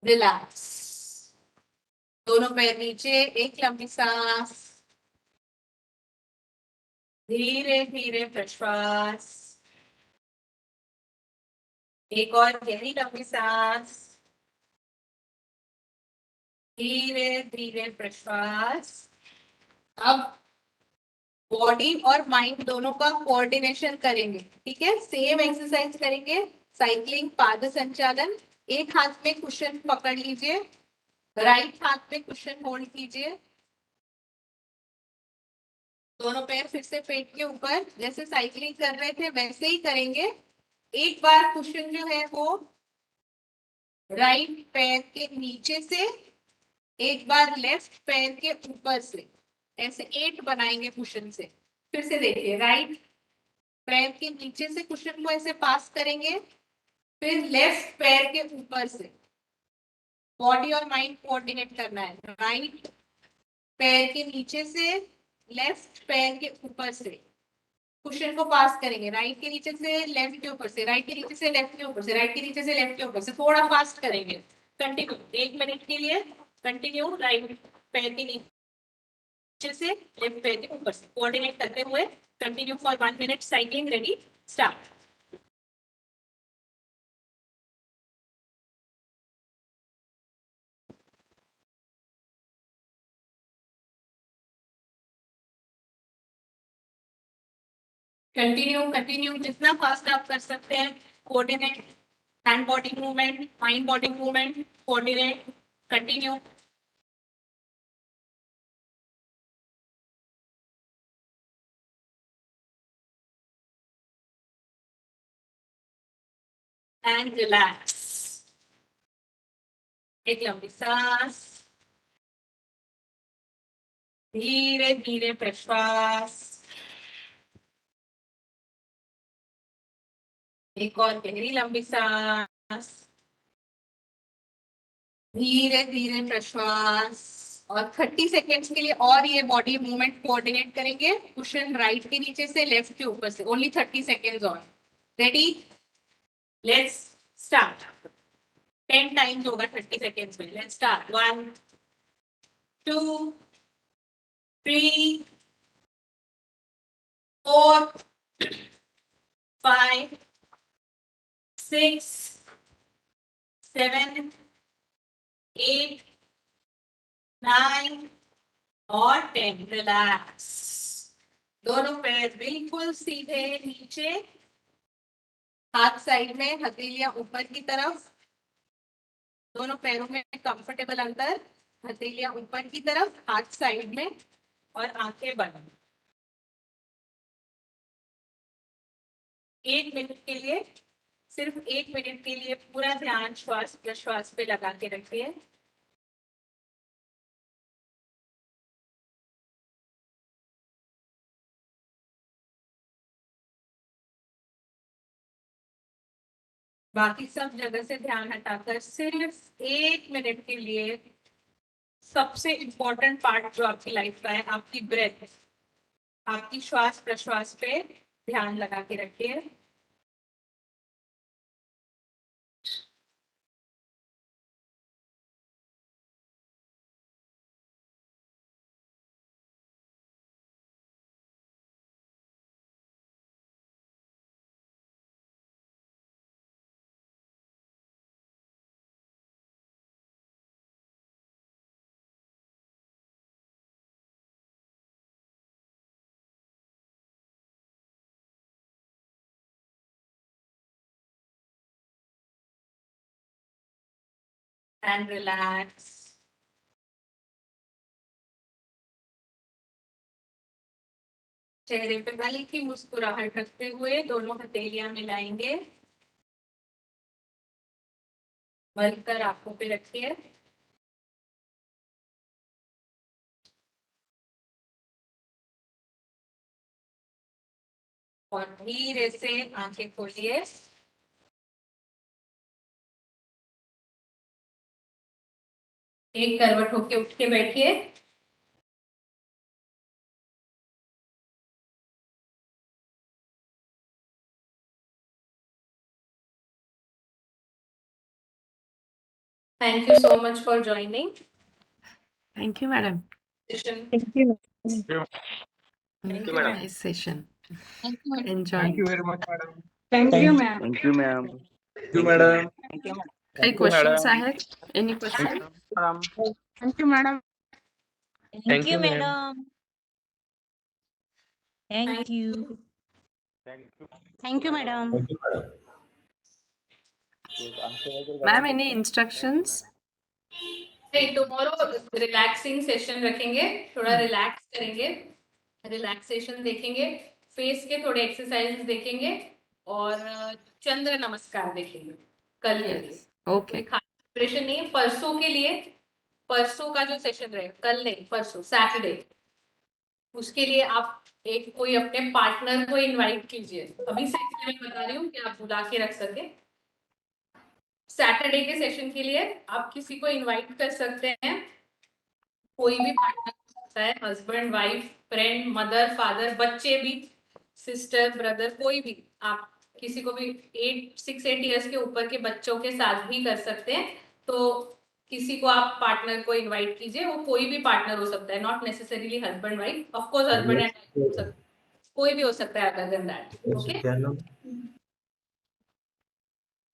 रिलैक्स, दोनों पैर नीचे, एक लंबी सांस, धीरे धीरे प्रश्वास, एक और गहरी लंबी सांस, धीरे धीरे प्रश्वास। अब बॉडी और माइंड दोनों का कोऑर्डिनेशन करेंगे, ठीक है। सेम एक्सरसाइज करेंगे, साइकिलिंग, पाद संचालन। एक हाथ में कुशन पकड़ लीजिए, राइट हाथ में कुशन होल्ड कीजिए, दोनों पैर फिर से पेट के ऊपर, जैसे साइकिलिंग कर रहे थे वैसे ही करेंगे। एक बार कुशन जो है वो राइट पैर के नीचे से, एक बार लेफ्ट पैर के ऊपर से, ऐसे 8 बनाएंगे कुशन से। फिर से देखिए, राइट पैर के नीचे से कुशन को ऐसे पास करेंगे, फिर लेफ्ट पैर के ऊपर से। बॉडी और माइंड कोऑर्डिनेट करना है, राइट पैर के नीचे से लेफ्ट पैर के ऊपर से कुशन को पास करेंगे, राइट के नीचे से लेफ्ट के ऊपर से, राइट के नीचे से लेफ्ट के ऊपर से, राइट के नीचे से लेफ्ट के ऊपर से। थोड़ा फास्ट करेंगे, कंटिन्यू 1 मिनट के लिए, कंटिन्यू। राइट पैर के नीचे से लेफ्ट पैर के ऊपर से कोऑर्डिनेट करते हुए continue for 1 minute. Cycling ready, start. Continue continue, जितना फास्ट आप कर सकते हैं। Coordinate, hand body movement, mind body movement, coordinate, continue. And relax, एक लंबी सांस, धीरे धीरे प्रश्वास, एक और गहरी लंबी सांस, धीरे धीरे प्रश्वास। और 30 सेकेंड्स के लिए और ये बॉडी मूवमेंट कोऑर्डिनेट करेंगे, कुशन राइट के नीचे से लेफ्ट के ऊपर से। ओनली 30 सेकेंड्स और। Ready, let's start. 10 टाइम्स होगा 30 सेकेंड्स में। Let's start. 1 2 3 4 5 6 7 8 9 और 10। रिलैक्स, दोनों पैर बिल्कुल सीधे नीचे, हाथ साइड में, हथेलियां ऊपर की तरफ, दोनों पैरों में कंफर्टेबल अंतर, हथेलियां ऊपर की तरफ, हाथ साइड में, और आंखें बंद। 1 मिनट के लिए, सिर्फ 1 मिनट के लिए पूरा ध्यान श्वास प्रश्वास पे लगा के रखिए। बाकी सब जगह से ध्यान हटाकर सिर्फ 1 मिनट के लिए सबसे इंपॉर्टेंट पार्ट जो आपकी लाइफ का है, आपकी ब्रेथ, आपकी श्वास प्रश्वास पे ध्यान लगा के रखिए। एंड रिलैक्स, चेहरे पे हल्की मुस्कुराहट रखते हुए दोनों हथेलियां मिलाएंगे, बंद कर आंखों पे रखिए। और धीरे से आंखें खोलिए। एक करवट होके उठ के बैठिए। Thank you so much for joining. Thank you, madam. Session. Thank you. Thank you, madam. nice session. Thank you, madam. Enjoy. Thank you very much, madam. Thank you, ma'am. Thank you, ma'am. Thank you, madam. काही questions आहेत? Any question? Madam. Thank you, madam. Thank you, ma'am. madam. Thank you. Thank you, madam. Ma'am, any instructions? नहीं, tomorrow relaxing session रखेंगे, थोड़ा relax करेंगे, relaxation देखेंगे, face के थोड़े exercise देखेंगे और चंद्र नमस्कार देखेंगे कल के लिए। Okay. कोई खास प्रिपरेशन नहीं है। परसों के लिए, परसों का जो सेशन रहेगा, कल नहीं परसों सैटरडे, उसके लिए आप एक कोई अपने पार्टनर को इनवाइट कीजिए। अभी से मैं बता रही हूँ कि आप बुला के रख सके। सैटरडे के सेशन के लिए आप किसी को इनवाइट कर सकते हैं, कोई भी पार्टनर हो सकता है, husband, wife, friend, mother, father, बच्चे भी, सिस्टर, ब्रदर, कोई भी। आप किसी को भी 6-8 इयर्स के ऊपर के बच्चों के साथ भी कर सकते हैं। तो किसी को आप पार्टनर को इनवाइट कीजिए, वो कोई भी पार्टनर हो सकता है, not necessarily husband wife, of course husband and wife हो सकता है, कोई भी हो सकता है other than that. Okay,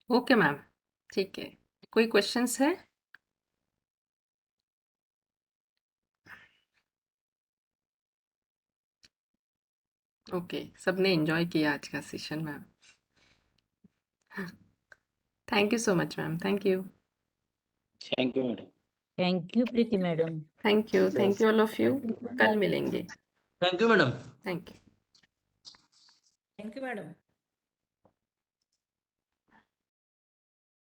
okay ma'am, ठीक है। कोई क्वेश्चंस है? ओके, सबने एंजॉय किया आज का session ma'am. Thank you so much ma'am, thank you. Thank you, madam. Thank you, Preeti madam. Thank you all of you. कल मिलेंगे। Thank you, madam. Thank you. Thank you, madam.